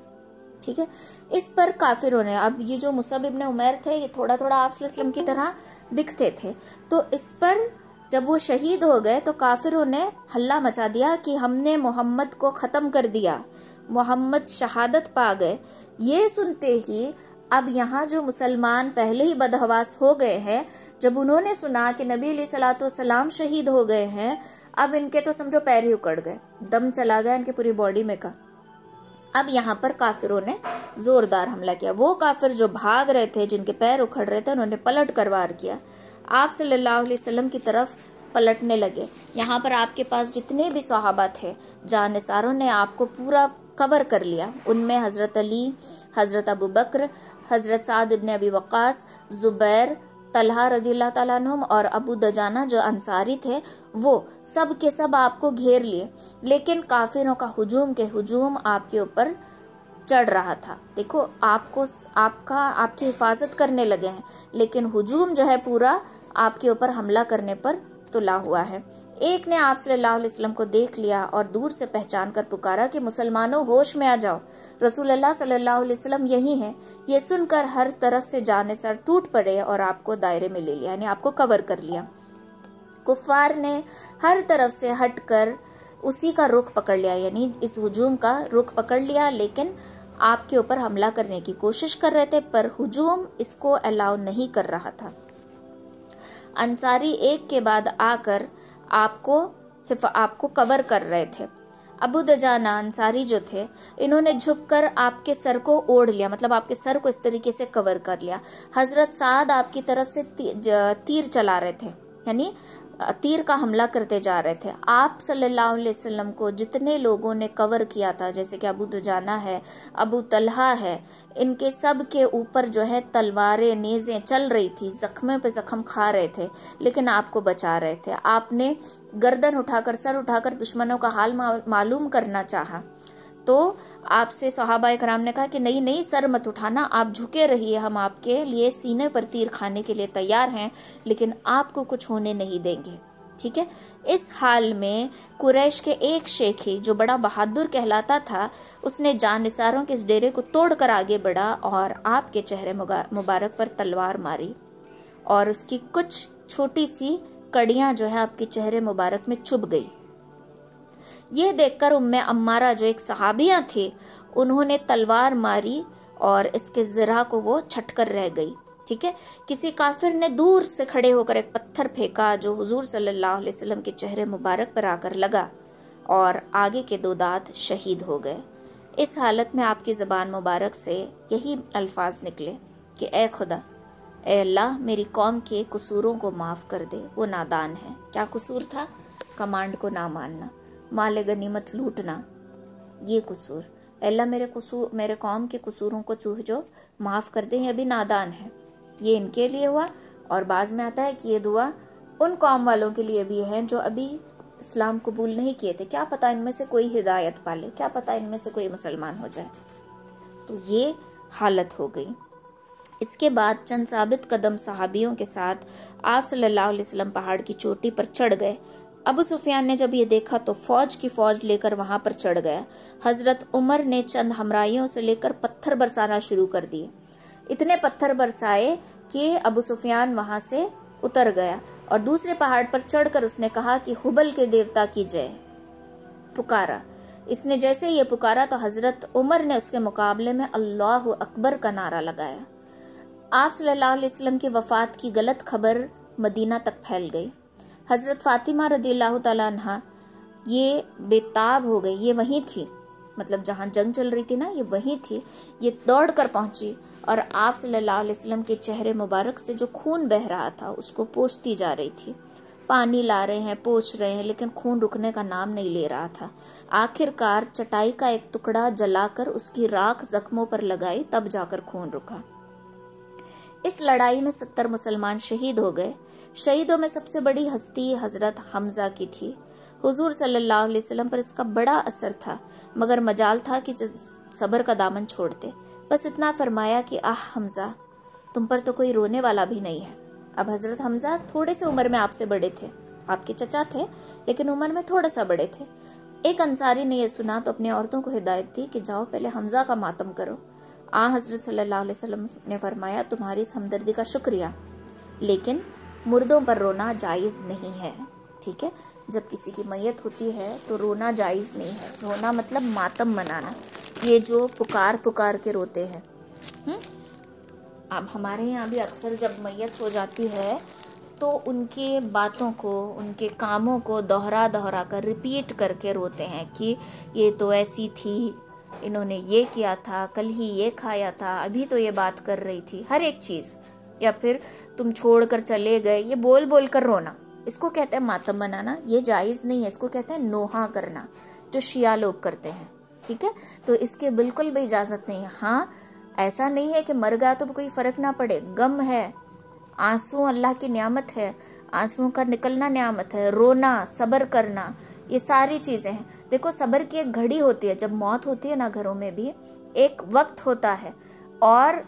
S1: ठीक है, इस पर काफिरों ने, अब ये जो मुसअब इब्न उमैर थे ये थोड़ा थोड़ा आप सल्लल्लाहु अलैहि वसल्लम की तरह दिखते थे, तो इस पर जब वो शहीद हो गए तो काफिरों ने हल्ला मचा दिया कि हमने मोहम्मद को ख़त्म कर दिया, मोहम्मद शहादत पा गए। ये सुनते ही अब यहाँ जो मुसलमान पहले ही बदहवास हो गए हैं, जब उन्होंने सुना कि नबी अलैहिस्सलातु वस्सलाम शहीद हो गए हैं, अब इनके तो समझो पैर ही उकड़ गए, दम चला गया इनकी पूरी बॉडी में का। अब यहाँ पर काफिरों ने जोरदार हमला किया। वो काफिर जो भाग रहे थे, जिनके पैर उखड़ रहे थे, उन्होंने पलट कर वार किया, आप सल्लल्लाहु अलैहि वसल्लम की तरफ पलटने लगे। यहाँ पर आपके पास जितने भी सहाबा थे, जानिसारों ने आपको पूरा कवर कर लिया। उनमें हजरत अली, हजरत अबू बकर, हजरत साद इब्न अबी वक्कास, जुबैर, तलहा रज़ियल्लाहु ताला अन्हुम और अबू दजाना जो अंसारी थे, वो सब के सब आपको घेर लिए। लेकिन काफिरों का हुजूम आपके ऊपर चढ़ रहा था। देखो, आपकी हिफाजत करने लगे हैं, लेकिन हुजूम जो है पूरा आपके ऊपर हमला करने पर तुला हुआ है। एक ने आप सल्लल्लाहु अलैहि वसल्लम को देख लिया और दूर से पहचान कर पुकारा कि मुसलमानों, होश में आ जाओ, रसूलुल्लाह सल्लल्लाहु अलैहि वसल्लम यही हैं। ये सुनकर हर तरफ से जानिसार टूट पड़े और आपको दायरे में ले लिया, यानी आपको कवर कर लिया। कुफ्फार ने हर तरफ से हटकर उसी का रुख पकड़ लिया, यानी इस हुजूम का रुख पकड़ लिया, लेकिन आपके ऊपर हमला करने की कोशिश कर रहे थे, पर हुजूम इसको अलाउ नहीं कर रहा था। अंसारी एक के बाद आकर आपको कवर कर रहे थे। अबू दजाना अंसारी जो थे, इन्होंने झुककर आपके सर को ओढ़ लिया, मतलब आपके सर को इस तरीके से कवर कर लिया। हजरत साद आपकी तरफ से तीर चला रहे थे, यानी तीर का हमला करते जा रहे थे। आप सल्लल्लाहु अलैहि वसल्लम को जितने लोगों ने कवर किया था, जैसे कि अबू दुजाना है, अबू तलहा है, इनके सब के ऊपर जो है तलवारें, नेज़ें चल रही थी, जख्मे पे जख्म खा रहे थे, लेकिन आपको बचा रहे थे। आपने गर्दन उठाकर, सर उठाकर दुश्मनों का हाल मालूम करना चाहा, तो आपसे सहाबा कराम ने कहा कि नहीं नहीं, सर मत उठाना, आप झुके रहिए, हम आपके लिए सीने पर तीर खाने के लिए तैयार हैं, लेकिन आपको कुछ होने नहीं देंगे। ठीक है। इस हाल में कुरैश के एक शेखी जो बड़ा बहादुर कहलाता था, उसने जानिसारों के इस डेरे को तोड़कर आगे बढ़ा और आपके चेहरे मुबारक पर तलवार मारी और उसकी कुछ छोटी सी कड़ियां जो है आपके चेहरे मुबारक में चुभ गई। ये देखकर उम्मे अम्मारा जो एक सहाबिया थी, उन्होंने तलवार मारी और इसके ज़रा को वो छटकर रह गई। ठीक है। किसी काफिर ने दूर से खड़े होकर एक पत्थर फेंका जो हुजूर सल्लल्लाहु अलैहि वसल्लम के चेहरे मुबारक पर आकर लगा और आगे के 2 दांत शहीद हो गए। इस हालत में आपकी ज़बान मुबारक से यही अल्फाज निकले कि ए खुदा, ए अल्लाह, मेरी कौम के कसूरों को माफ़ कर दे, वो नादान है। क्या कसूर था? कमांड को ना मानना, माले गनीमत लूटना, ये कसूर। अल्लाह मेरे कौम के कसूरों को जो माफ़ कर दे, ये अभी नादान है। ये इनके लिए हुआ। और बाज़ में आता है कि ये दुआ उन कौम वालों के लिए भी है जो अभी इस्लाम कबूल नहीं किए थे। क्या पता इनमें से कोई हिदायत पाले, क्या पता इनमें से कोई मुसलमान हो जाए। तो ये हालत हो गई। इसके बाद चंद साबित कदम सहाबियों के साथ आप सल्लल्लाहु अलैहि वसल्लम पहाड़ की चोटी पर चढ़ गए। अबू सुफियान ने जब ये देखा तो फौज की फौज लेकर वहां पर चढ़ गया। हजरत उमर ने चंद हमराइयों से लेकर पत्थर बरसाना शुरू कर दिए। इतने पत्थर बरसाए कि अबू सुफियान वहां से उतर गया और दूसरे पहाड़ पर चढ़कर उसने कहा कि हुबल के देवता की जय, पुकारा। इसने जैसे ये पुकारा तो हजरत उमर ने उसके मुकाबले में अल्लाहु अकबर का नारा लगाया। आप सल्लल्लाहु अलैहि वसल्लम की वफात की गलत खबर मदीना तक फैल गई। हजरत फातिमा रदियल्लाहु ताला अन्हा ये बेताब हो गई। ये वहीं थी, मतलब जहाँ जंग चल रही थी ना, ये वहीं थी। ये दौड़ कर पहुंची और आप सल्लल्लाहु अलैहि वसल्लम के चेहरे मुबारक से जो खून बह रहा था उसको पोंछती जा रही थी। पानी ला रहे हैं, पोंछ रहे हैं, लेकिन खून रुकने का नाम नहीं ले रहा था। आखिरकार चटाई का एक टुकड़ा जलाकर उसकी राख जख्मों पर लगाई, तब जाकर खून रुका। इस लड़ाई में 70 मुसलमान शहीद हो गए। शहीदों में सबसे बड़ी हस्ती हजरत हमजा की थी। हुजूर सल्लल्लाहु अलैहि वसल्लम पर इसका बड़ा असर था, मगर मजाल था कि सब्र का दामन छोड़ते। बस इतना फरमाया कि आह हमजा, तुम पर तो कोई रोने वाला भी नहीं है। अब हजरत हमजा थोड़े से उम्र में आपसे बड़े थे, आपके चचा थे लेकिन उम्र में थोड़ा सा बड़े थे। एक अंसारी ने यह सुना तो अपनी औरतों को हिदायत दी कि जाओ पहले हमजा का मातम करो। हजरत सल्लल्लाहु अलैहि वसल्लम ने फरमाया, तुम्हारी इस हमदर्दी का शुक्रिया, लेकिन मुर्दों पर रोना जायज़ नहीं है। ठीक है, जब किसी की मैयत होती है तो रोना जायज़ नहीं है। रोना मतलब मातम मनाना, ये जो पुकार पुकार के रोते हैं। अब हमारे यहाँ भी अक्सर जब मैयत हो जाती है तो उनके बातों को, उनके कामों को दोहरा दोहरा कर रिपीट करके रोते हैं कि ये तो ऐसी थी, इन्होंने ये किया था, कल ही ये खाया था, अभी तो ये बात कर रही थी, हर एक चीज़। या फिर तुम छोड़ कर चले गए, ये बोल बोल कर रोना, इसको कहते हैं मातम मनाना। ये जायज़ नहीं है, इसको कहते हैं नोहा करना, जो शिया लोग करते हैं। ठीक है, तो इसके बिल्कुल भी इजाज़त नहीं है। हाँ, ऐसा नहीं है कि मर गया तो कोई फ़र्क ना पड़े, गम है, आंसू अल्लाह की नियामत है, आंसुओं का निकलना नियामत है, रोना, सब्र करना, ये सारी चीज़ें हैं। देखो, सब्र की एक घड़ी होती है, जब मौत होती है ना, घरों में भी एक वक्त होता है, और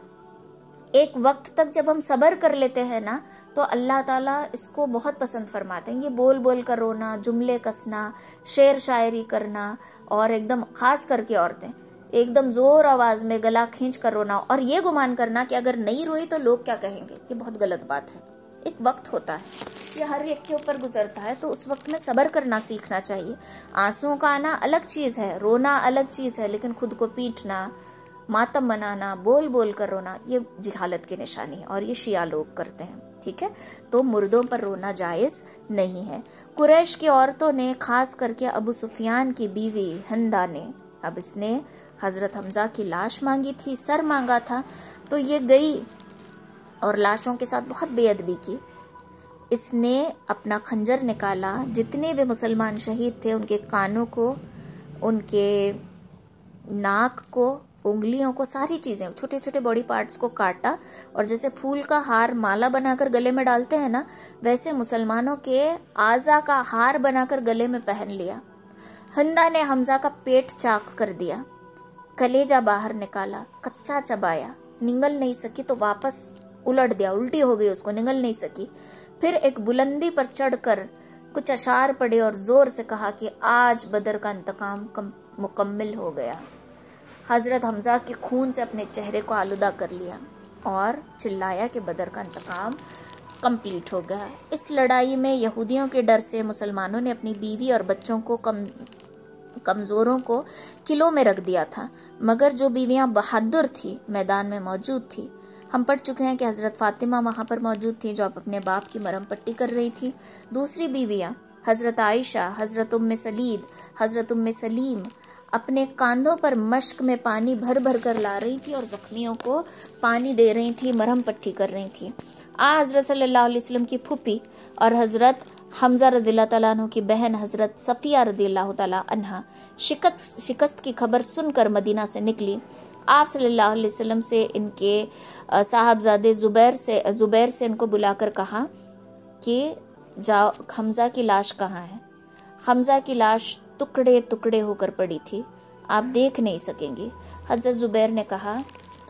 S1: एक वक्त तक जब हम सब्र कर लेते हैं ना तो अल्लाह ताला इसको बहुत पसंद फरमाते हैं। ये बोल बोल कर रोना, जुमले कसना, शेर शायरी करना, और एकदम खास करके औरतें एकदम जोर आवाज में गला खींच कर रोना, और ये गुमान करना कि अगर नहीं रोई तो लोग क्या कहेंगे, ये बहुत गलत बात है। एक वक्त होता है, ये हर एक के ऊपर गुजरता है, तो उस वक्त में सब्र करना सीखना चाहिए। आंसुओं का आना अलग चीज है, रोना अलग चीज है, लेकिन खुद को पीटना, मातम मनाना, बोल बोल कर रोना, ये जिहालत की निशानी है, और ये शिया लोग करते हैं। ठीक है, तो मुर्दों पर रोना जायज नहीं है। कुरैश की औरतों ने, खास करके अबू सुफियान की बीवी हिंदा ने, अब इसने हजरत हमजा की लाश मांगी थी, सर मांगा था, तो ये गई और लाशों के साथ बहुत बेअदबी की। इसने अपना खंजर निकाला, जितने भी मुसलमान शहीद थे उनके कानों को, उनके नाक को, उंगलियों को, सारी चीज़ें, छोटे छोटे बॉडी पार्ट्स को काटा, और जैसे फूल का हार माला बनाकर गले में डालते हैं ना, वैसे मुसलमानों के आज़ा का हार बनाकर गले में पहन लिया। हिंदा ने हमजा का पेट चाक कर दिया, कलेजा बाहर निकाला, कच्चा चबाया, निगल नहीं सकी तो वापस उलट दिया, उल्टी हो गई उसको, निगल नहीं सकी। फिर एक बुलंदी पर चढ़कर कुछ अशार पढ़े और जोर से कहा कि आज बदर का इंतकाम मुकम्मिल हो गया। हजरत हमजा के खून से अपने चेहरे को आलूदा कर लिया और चिल्लाया कि बदर का इंतकाम कंप्लीट हो गया। इस लड़ाई में यहूदियों के डर से मुसलमानों ने अपनी बीवी और बच्चों को, कमज़ोरों को किलों में रख दिया था, मगर जो बीवियां बहादुर थी मैदान में मौजूद थी। हम पढ़ चुके हैं कि हज़रत फ़ातिमा वहाँ पर मौजूद थी, जो अपने बाप की मरहम पट्टी कर रही थी। दूसरी बीवियाँ हज़रत आयशा, हज़रत उम्मे सलीद, हज़रत उम्मे सलीम अपने कांधों पर मश्क में पानी भर भर कर ला रही थी और ज़ख्मियों को पानी दे रही थी, मरहम पट्टी कर रही थी। हज़रत सल्लल्लाहु अलैहि वसल्लम की फूफी और हज़रत हमजा रज़ियल्लाहु तआला अन्हु की बहन हज़रत सफ़िया रज़ियल्लाहु तआला अन्हा शिकस्त की खबर सुनकर मदीना से निकली। आप सल्लल्लाहु अलैहि वसल्लम से इनके साहबजादे ज़ुबैर से इनको बुलाकर कहा कि जाओ, हमजा की लाश कहाँ है। हमजा की लाश टुकड़े टुकड़े होकर पड़ी थी, आप देख नहीं सकेंगी। हज़रत ज़ुबैर ने कहा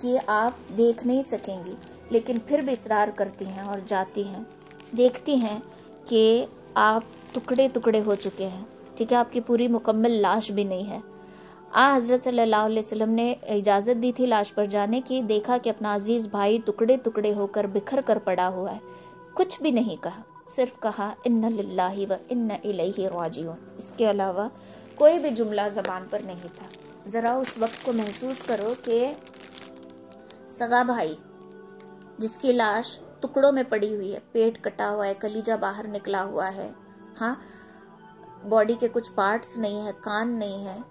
S1: कि आप देख नहीं सकेंगी, लेकिन फिर भी इसरार करती हैं और जाती हैं, देखती हैं कि आप टुकड़े टुकड़े हो चुके हैं। ठीक है, आपकी पूरी मुकम्मल लाश भी नहीं है। हज़रत सल्लल्लाहु अलैहि वसल्लम ने इजाज़त दी थी लाश पर जाने की, देखा कि अपना अजीज़ भाई टुकड़े टुकड़े होकर बिखर कर पड़ा हुआ है, कुछ भी नहीं कहा, सिर्फ कहा इन्ना लिल्लाहि व इन्ना इलैहि राजिऊन। इसके अलावा कोई भी जुमला ज़बान पर नहीं था। ज़रा उस वक्त को महसूस करो कि सगा भाई जिसकी लाश टुकड़ों में पड़ी हुई है, पेट कटा हुआ है, कलीजा बाहर निकला हुआ है, हाँ, बॉडी के कुछ पार्ट्स नहीं है, कान नहीं है,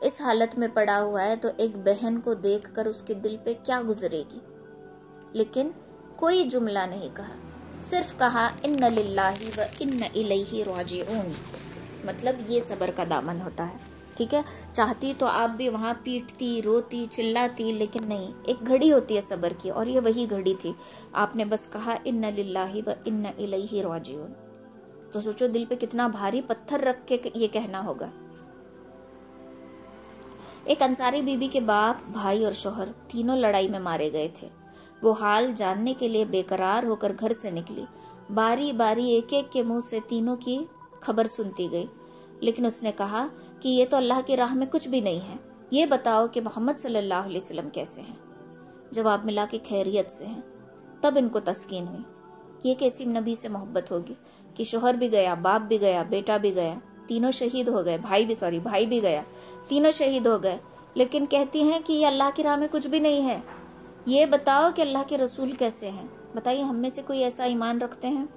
S1: इस हालत में पड़ा हुआ है, तो एक बहन को देखकर उसके दिल पे क्या गुजरेगी। लेकिन कोई जुमला नहीं कहा, सिर्फ कहा इन्ना लिल्लाहि व इन्ना इलैहि राजिऊन। मतलब ये सब्र का दामन होता है। ठीक है, चाहती तो आप भी वहाँ पीटती, रोती, चिल्लाती, लेकिन नहीं, एक घड़ी होती है सब्र की, और ये वही घड़ी थी। आपने बस कहा इन्ना लिल्लाहि व इन्ना इलैहि राजिऊन, तो सोचो दिल पे कितना भारी पत्थर रख के ये कहना होगा। एक अंसारी बीबी के बाप, भाई और शोहर तीनों लड़ाई में मारे गए थे। वो हाल जानने के लिए बेकरार होकर घर से निकली, बारी बारी एक एक के मुंह से तीनों की खबर सुनती गई, लेकिन उसने कहा कि ये तो अल्लाह की राह में कुछ भी नहीं है, ये बताओ कि मोहम्मद सल्लल्लाहु अलैहि वसल्लम कैसे हैं। जवाब मिला कि खैरियत से हैं। तब इनको तस्कीन हुई, ये कैसी नबी से मोहब्बत होगी कि शोहर भी गया, बाप भी गया, बेटा भी गया, तीनों शहीद हो गए, भाई भी गया, तीनों शहीद हो गए, लेकिन कहती हैं कि ये अल्लाह की राह में कुछ भी नहीं है। ये बताओ कि अल्लाह के रसूल कैसे हैं। बताइए, हम में से कोई ऐसा ईमान रखते हैं?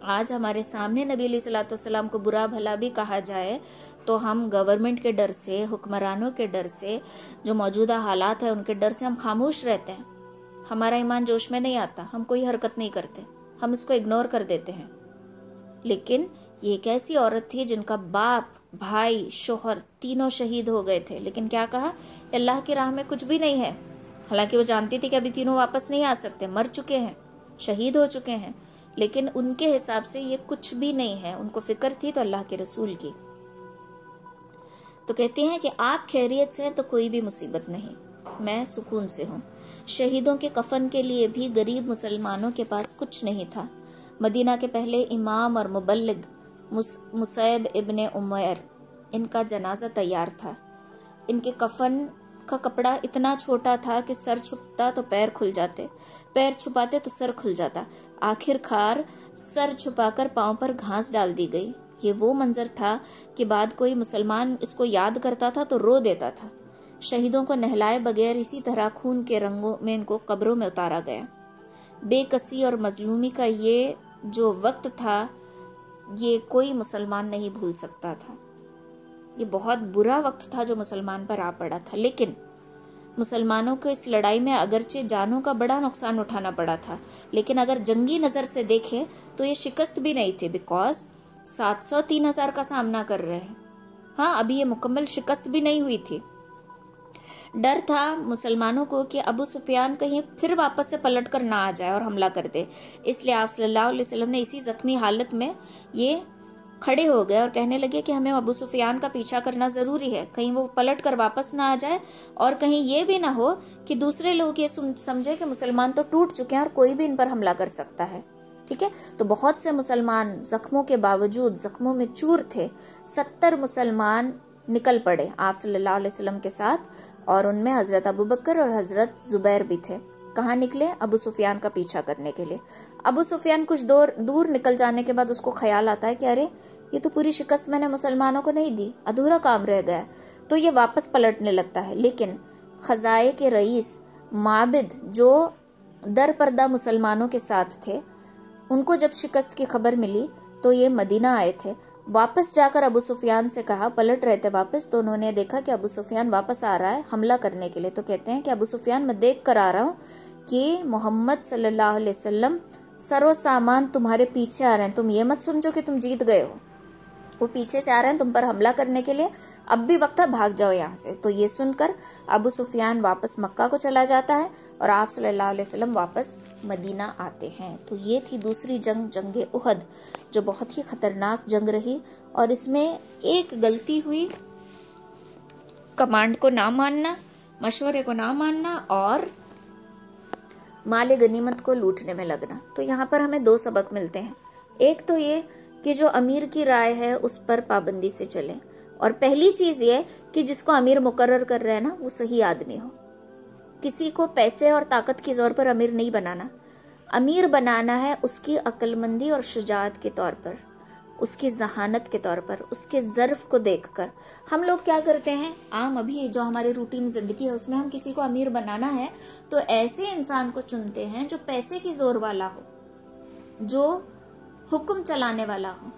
S1: आज हमारे सामने नबी अलैहिस्सलाम को बुरा भला भी कहा जाए तो हम गवर्नमेंट के डर से, हुक्मरानों के डर से, जो मौजूदा हालात है उनके डर से हम खामोश रहते हैं। हमारा ईमान जोश में नहीं आता, हम कोई हरकत नहीं करते, हम इसको इग्नोर कर देते हैं। लेकिन ये एक ऐसी औरत थी जिनका बाप, भाई, शोहर तीनों शहीद हो गए थे, लेकिन क्या कहा, अल्लाह की राह में कुछ भी नहीं है। हालांकि वो जानती थी कि अभी तीनों वापस नहीं आ सकते, मर चुके हैं, शहीद हो चुके हैं, लेकिन उनके हिसाब से ये कुछ भी नहीं है। उनको फिक्र थी तो अल्लाह के रसूल की। तो कहते हैं कि आप खैरियत से हैं तो कोई भी मुसीबत नहीं, मैं सुकून से हूँ। शहीदों के कफन के लिए भी गरीब मुसलमानों के पास कुछ नहीं था। मदीना के पहले इमाम और मुबल्लिग मुसैब इब्ने उमैर, इनका जनाजा तैयार था। इनके कफन का कपड़ा इतना छोटा था कि सर छुपता तो पैर खुल जाते, पैर छुपाते तो सर खुल जाता। आखिरकार सर छुपाकर पांव पर घास डाल दी गई। ये वो मंजर था कि बाद कोई मुसलमान इसको याद करता था तो रो देता था। शहीदों को नहलाए बगैर इसी तरह खून के रंगों में इनको कब्रों में उतारा गया। बेकसी और मजलूमी का ये जो वक्त था, ये कोई मुसलमान नहीं भूल सकता था। ये बहुत बुरा वक्त था जो मुसलमान पर आ पड़ा था। लेकिन मुसलमानों को इस लड़ाई में अगरचे जानों का बड़ा नुकसान उठाना पड़ा था, लेकिन अगर जंगी नजर से देखें तो ये शिकस्त भी नहीं थी, बिकॉज 703,000 का सामना कर रहे हैं। हाँ, अभी ये मुकम्मल शिकस्त भी नहीं हुई थी। डर था मुसलमानों को कि अबू सुफियान कहीं फिर वापस से पलट कर ना आ जाए और हमला कर दे। इसलिए आप सल्लल्लाहु अलैहि वसल्लम ने इसी जख्मी हालत में ये खड़े हो गए और कहने लगे कि हमें अबू सुफियान का पीछा करना जरूरी है, कहीं वो पलट कर वापस ना आ जाए और कहीं ये भी ना हो कि दूसरे लोग ये समझे कि मुसलमान तो टूट चुके हैं और कोई भी इन पर हमला कर सकता है। ठीक है, तो बहुत से मुसलमान जख्मों के बावजूद जख्मों में चूर थे। 70 मुसलमान निकल पड़े आप सल्लल्लाहु अलैहि वसल्लम के साथ, और उनमें हजरत अबू बकर और हजरत जुबैर भी थे। कहाँ निकले? अबू सुफियान का पीछा करने के लिए। अबू सुफियान कुछ दूर निकल जाने के बाद उसको ख्याल आता है कि अरे, ये तो पूरी शिकस्त मैंने मुसलमानों को नहीं दी, अधूरा काम रह गया, तो ये वापस पलटने लगता है। लेकिन खजाए के रईस माबिद, जो दर पर्दा मुसलमानों के साथ थे, उनको जब शिकस्त की खबर मिली तो ये मदीना आए थे। वापस जाकर अबू सुफियान से कहा, पलट रहे थे वापस, तो उन्होंने देखा कि अबू सुफियान वापस आ रहा है हमला करने के लिए। तो कहते हैं कि अबू सुफियान, मैं देख कर आ रहा हूँ कि मोहम्मद सल्लल्लाहु अलैहि वसल्लम सरो सामान तुम्हारे पीछे आ रहे हैं, तुम ये मत समझो कि तुम जीत गए हो, वो पीछे से आ रहे हैं तुम पर हमला करने के लिए, अब भी वक्त है, भाग जाओ यहाँ से। तो ये सुनकर अबू सुफियान वापस मक्का को चला जाता है और आप सल्लल्लाहु अलैहि वसल्लम वापस मदीना आते हैं। तो ये थी दूसरी जंग, जंगे उहद, जो बहुत ही खतरनाक जंग रही। और इसमें एक गलती हुई, कमांड को ना मानना, मशवरे को ना मानना और माले गनीमत को लूटने में लगना। तो यहाँ पर हमें 2 सबक मिलते हैं। एक तो ये कि जो अमीर की राय है उस पर पाबंदी से चलें, और पहली चीज ये कि जिसको अमीर मुकर्रर कर रहे हैं ना, वो सही आदमी हो। किसी को पैसे और ताकत के जोर पर अमीर नहीं बनाना। अमीर बनाना है उसकी अक्लमंदी और शुजाअत के तौर पर, उसकी जहानत के तौर पर, उसके ज़र्फ को देखकर। हम लोग क्या करते हैं, आम अभी जो हमारे रूटीन जिंदगी है उसमें हम किसी को अमीर बनाना है तो ऐसे इंसान को चुनते हैं जो पैसे की जोर वाला हो, जो हुक्म चलाने वाला हो,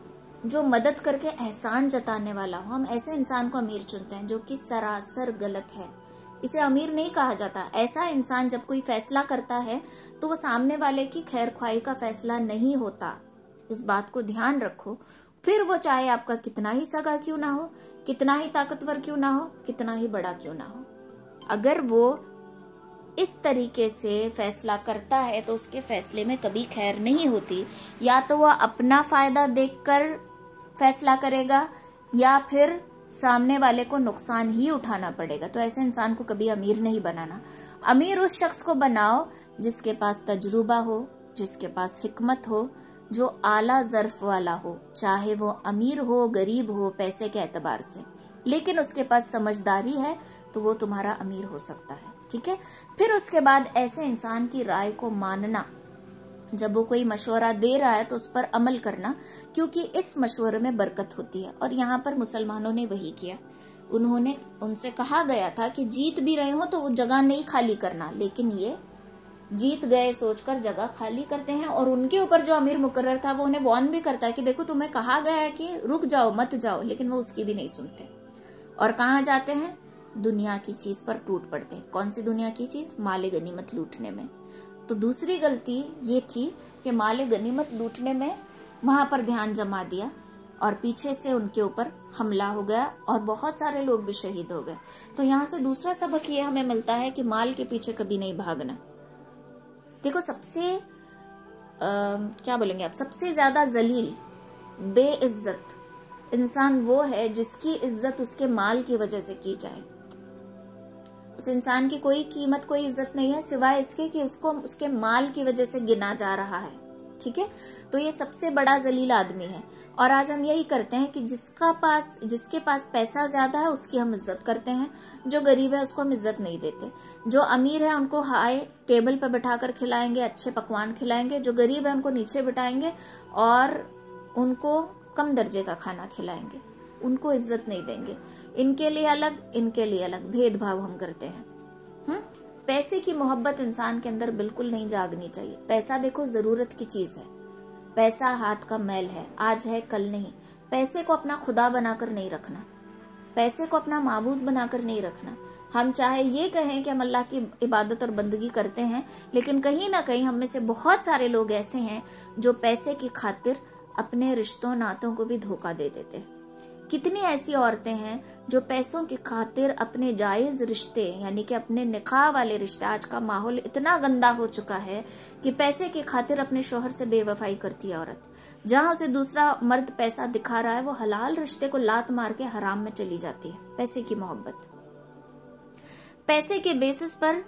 S1: जो मदद करके एहसान जताने वाला हो। हम ऐसे इंसान को अमीर चुनते हैं, जो कि सरासर गलत है। इसे अमीर नहीं कहा जाता। ऐसा इंसान जब कोई फैसला करता है तो वो सामने वाले की खैर ख्वाही का फैसला नहीं होता। इस बात को ध्यान रखो। फिर वो चाहे आपका कितना ही सगा क्यों ना हो, कितना ही ताकतवर क्यों ना हो, कितना ही बड़ा क्यों ना हो, अगर वो इस तरीके से फैसला करता है तो उसके फैसले में कभी खैर नहीं होती। या तो वह अपना फायदा देखकर फैसला करेगा या फिर सामने वाले को नुकसान ही उठाना पड़ेगा। तो ऐसे इंसान को कभी अमीर नहीं बनाना। अमीर उस शख्स को बनाओ जिसके पास तजुर्बा हो, जिसके पास हिकमत हो, जो आला ज़र्फ वाला हो, चाहे वो अमीर हो गरीब हो पैसे के एतबार से, लेकिन उसके पास समझदारी है तो वो तुम्हारा अमीर हो सकता है। ठीक है। फिर उसके बाद ऐसे इंसान की राय को मानना, जब वो कोई मशवरा दे रहा है तो उस पर अमल करना, क्योंकि इस मशवरे में बरकत होती है। और यहाँ पर मुसलमानों ने वही किया। उन्होंने उनसे कहा गया था कि जीत भी रहे हो तो वो जगह नहीं खाली करना, लेकिन ये जीत गए सोचकर जगह खाली करते हैं। और उनके ऊपर जो अमीर मुकर्रर था वो उन्हें वार्न भी करता है कि देखो तुम्हें कहा गया है कि रुक जाओ मत जाओ, लेकिन वो उसकी भी नहीं सुनते और कहाँ जाते हैं, दुनिया की चीज पर टूट पड़ते हैं। कौन सी दुनिया की चीज, माले गनीमत लूटने में। तो दूसरी गलती ये थी कि माले गनीमत लूटने में वहां पर ध्यान जमा दिया और पीछे से उनके ऊपर हमला हो गया और बहुत सारे लोग भी शहीद हो गए। तो यहाँ से दूसरा सबक ये हमें मिलता है कि माल के पीछे कभी नहीं भागना। देखो सबसे क्या बोलेंगे आप, सबसे ज्यादा जलील बेइज्जत इंसान वो है जिसकी इज्जत उसके माल की वजह से की जाए। उस इंसान की कोई कीमत कोई इज्जत नहीं है सिवाय इसके कि उसको उसके माल की वजह से गिना जा रहा है। ठीक है। तो ये सबसे बड़ा जलील आदमी है। और आज हम यही करते हैं कि जिसके पास पैसा ज्यादा है उसकी हम इज्जत करते हैं, जो गरीब है उसको हम इज्जत नहीं देते। जो अमीर है उनको हाई टेबल पर बैठाकर खिलाएंगे, अच्छे पकवान खिलाएंगे, जो गरीब है उनको नीचे बिठाएंगे और उनको कम दर्जे का खाना खिलाएंगे, उनको इज्जत नहीं देंगे। इनके लिए अलग इनके लिए अलग भेदभाव हम करते हैं। पैसे की मोहब्बत इंसान के अंदर बिल्कुल नहीं जागनी चाहिए। पैसा देखो जरूरत की चीज है, पैसा हाथ का मैल है, आज है कल नहीं। पैसे को अपना खुदा बनाकर नहीं रखना, पैसे को अपना माबूद बनाकर नहीं रखना। हम चाहे ये कहें कि हम अल्लाह की इबादत और बंदगी करते हैं, लेकिन कहीं ना कहीं हम में से बहुत सारे लोग ऐसे हैं जो पैसे की खातिर अपने रिश्तों नातों को भी धोखा दे देते हैं। कितनी ऐसी औरतें हैं जो पैसों की खातिर अपने जायज रिश्ते यानी कि अपने निकाह वाले रिश्ते, आज का माहौल इतना गंदा हो चुका है कि पैसे की खातिर अपने शोहर से बेवफाई करती है औरत। जहां उसे दूसरा मर्द पैसा दिखा रहा है वो हलाल रिश्ते को लात मार के हराम में चली जाती है। पैसे की मोहब्बत, पैसे के बेसिस पर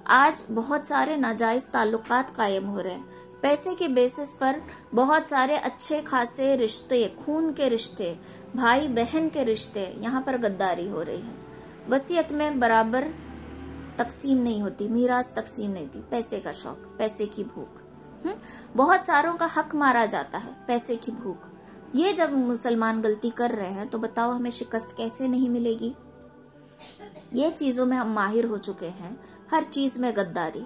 S1: आज बहुत सारे नाजायज ताल्लुकात कायम हो रहे हैं। पैसे के बेसिस पर बहुत सारे अच्छे खासे रिश्ते, खून के रिश्ते, भाई बहन के रिश्ते, यहाँ पर गद्दारी हो रही है। वसीयत में बराबर तकसीम नहीं होती, मीरास तकसीम नहीं थी, पैसे का शौक, पैसे की भूख। बहुत सारों का हक मारा जाता है, पैसे की भूख। ये जब मुसलमान गलती कर रहे हैं तो बताओ हमें शिकस्त कैसे नहीं मिलेगी। ये चीजों में हम माहिर हो चुके हैं। हर चीज में गद्दारी,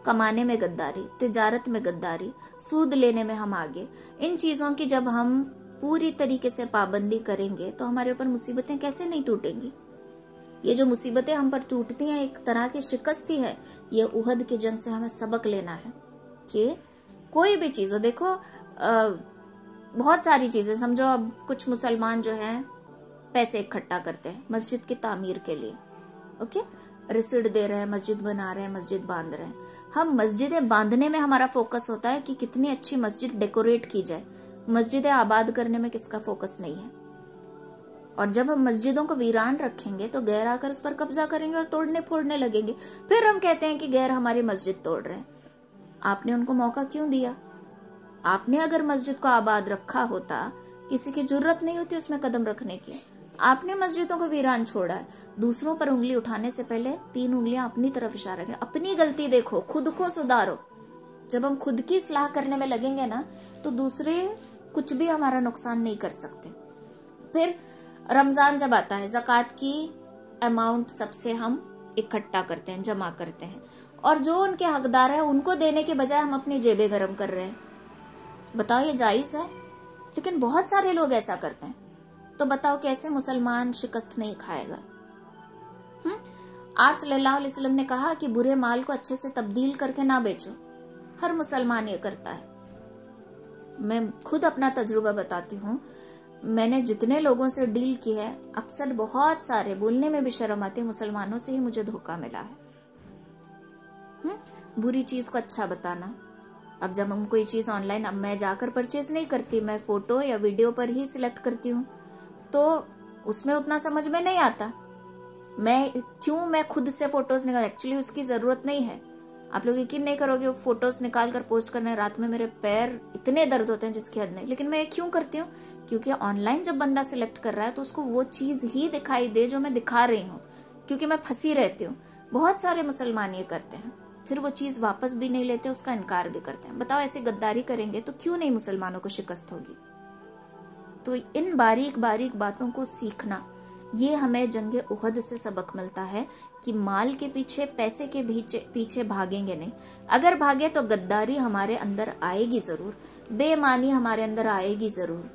S1: कमाने में गद्दारी, तिजारत में गद्दारी, सूद लेने में हम आगे। इन चीजों की जब हम पूरी तरीके से पाबंदी करेंगे तो हमारे ऊपर मुसीबतें कैसे नहीं टूटेंगी। ये जो मुसीबतें हम पर टूटती हैं एक तरह की शिकस्त ही है। ये उहद की जंग से हमें सबक लेना है कि कोई भी चीज हो, देखो बहुत सारी चीजें समझो, अब कुछ मुसलमान जो है पैसे इकट्ठा करते हैं मस्जिद की तामीर के लिए, ओके, रिसिड दे रहे हैं, मस्जिद बना रहे हैं, मस्जिद बांध रहे हैं। हम मस्जिदें बांधने में हमारा फोकस होता है कि कितनी अच्छी मस्जिद डेकोरेट की जाए, मस्जिदें आबाद करने में किसका फोकस नहीं है। और जब हम मस्जिदों को वीरान रखेंगे तो गैर आकर उस पर कब्जा करेंगे और तोड़ने फोड़ने लगेंगे। फिर हम कहते हैं कि गैर हमारी मस्जिद तोड़ रहे हैं। आपने उनको मौका क्यों दिया? आपने अगर मस्जिद को आबाद रखा होता, किसी की जरूरत नहीं होती उसमें कदम रखने की। आपने मस्जिदों को वीरान छोड़ा है। दूसरों पर उंगली उठाने से पहले 3 उंगलियां अपनी तरफ इशारा करें। अपनी गलती देखो, खुद को सुधारो। जब हम खुद की इस्लाह करने में लगेंगे ना तो दूसरे कुछ भी हमारा नुकसान नहीं कर सकते। फिर रमजान जब आता है, ज़कात की अमाउंट सबसे हम इकट्ठा करते हैं, जमा करते हैं, और जो उनके हकदार है उनको देने के बजाय हम अपनी जेबें गर्म कर रहे हैं। बताओ ये जायज है? लेकिन बहुत सारे लोग ऐसा करते हैं। तो बताओ कैसे मुसलमान शिकस्त नहीं खाएगा? आप सल्लल्लाहु अलैहि वसल्लम ने कहा कि बुरे माल को अच्छे से तब्दील करके ना बेचो। हर मुसलमान ये करता है। मैं खुद अपना तजुर्बा बताती हूँ। मैंने जितने लोगों से डील की है, अक्सर बहुत सारे, बोलने में भी शर्म आती है, मुसलमानों से ही मुझे धोखा मिला है। बुरी चीज को अच्छा बताना। अब जब हम कोई चीज ऑनलाइन, अब मैं जाकर परचेज नहीं करती, मैं फोटो या वीडियो पर ही सिलेक्ट करती हूँ, तो उसमें उतना समझ में नहीं आता मैं खुद से फोटोज निकाल, एक्चुअली उसकी जरूरत नहीं है। आप लोग यकीन नहीं करोगे, वो फोटोज निकाल कर पोस्ट करना है, रात में मेरे पैर इतने दर्द होते हैं जिसकी हद नहीं। लेकिन मैं ये क्यों करती हूँ? क्योंकि ऑनलाइन जब बंदा सिलेक्ट कर रहा है तो उसको वो चीज ही दिखाई दे जो मैं दिखा रही हूँ, क्योंकि मैं फंसी रहती हूँ। बहुत सारे मुसलमान ये करते हैं, फिर वो चीज वापस भी नहीं लेते, उसका इनकार भी करते हैं। बताओ, ऐसी गद्दारी करेंगे तो क्यों नहीं मुसलमानों को शिकस्त होगी? तो इन बारीक बारीक बातों को सीखना, ये हमें जंगे उहद से सबक मिलता है कि माल के पीछे, पैसे के पीछे भागेंगे नहीं। अगर भागे तो गद्दारी हमारे अंदर आएगी जरूर, बेईमानी हमारे अंदर आएगी जरूर,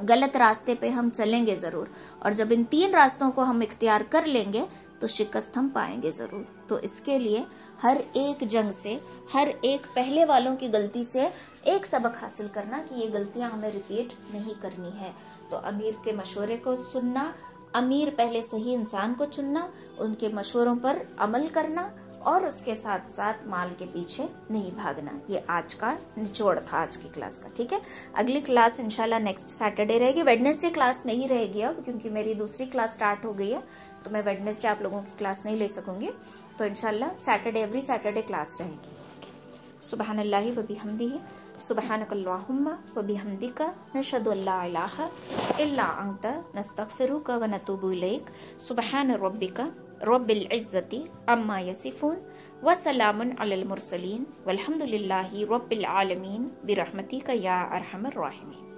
S1: गलत रास्ते पे हम चलेंगे जरूर। और जब इन 3 रास्तों को हम इख्तियार कर लेंगे तो शिकस्त हम पाएंगे जरूर। तो इसके लिए हर एक जंग से, हर एक पहले वालों की गलती से एक सबक हासिल करना कि ये गलतियां हमें रिपीट नहीं करनी है। तो अमीर के मशवरे को सुनना, अमीर पहले सही इंसान को चुनना, उनके मशवरों पर अमल करना, और उसके साथ साथ माल के पीछे नहीं भागना। ये आज का निचोड़ था आज की क्लास का। ठीक है, अगली क्लास इंशाल्लाह नेक्स्ट सैटरडे रहेगी। वेडनेसडे क्लास नहीं रहेगी अब, क्योंकि मेरी दूसरी क्लास स्टार्ट हो गई है, तो मैं वेडनेसडे आप लोगों की क्लास नहीं ले सकूंगी। तो इंशाल्लाह सैटरडे, एवरी सैटरडे क्लास रहेगी। ठीक है, सुबहानल्लाहि व बिहम्दिही, सुबहानकल्लाहुम्मा व बिहम्दिका, नशहदु अल्ला इलाहा इल्ला अंता, नस्तगफिरुका व नतूबु इलैक। सुबहान रब्बिका रब्बिल इज्जति अम्मा यसिफून व सलामुन अलल मुरसलीन वल्हम्दुलिल्लाहि रब्बिल आलमीन बिरहमतिका या अरहमर राहिमीन।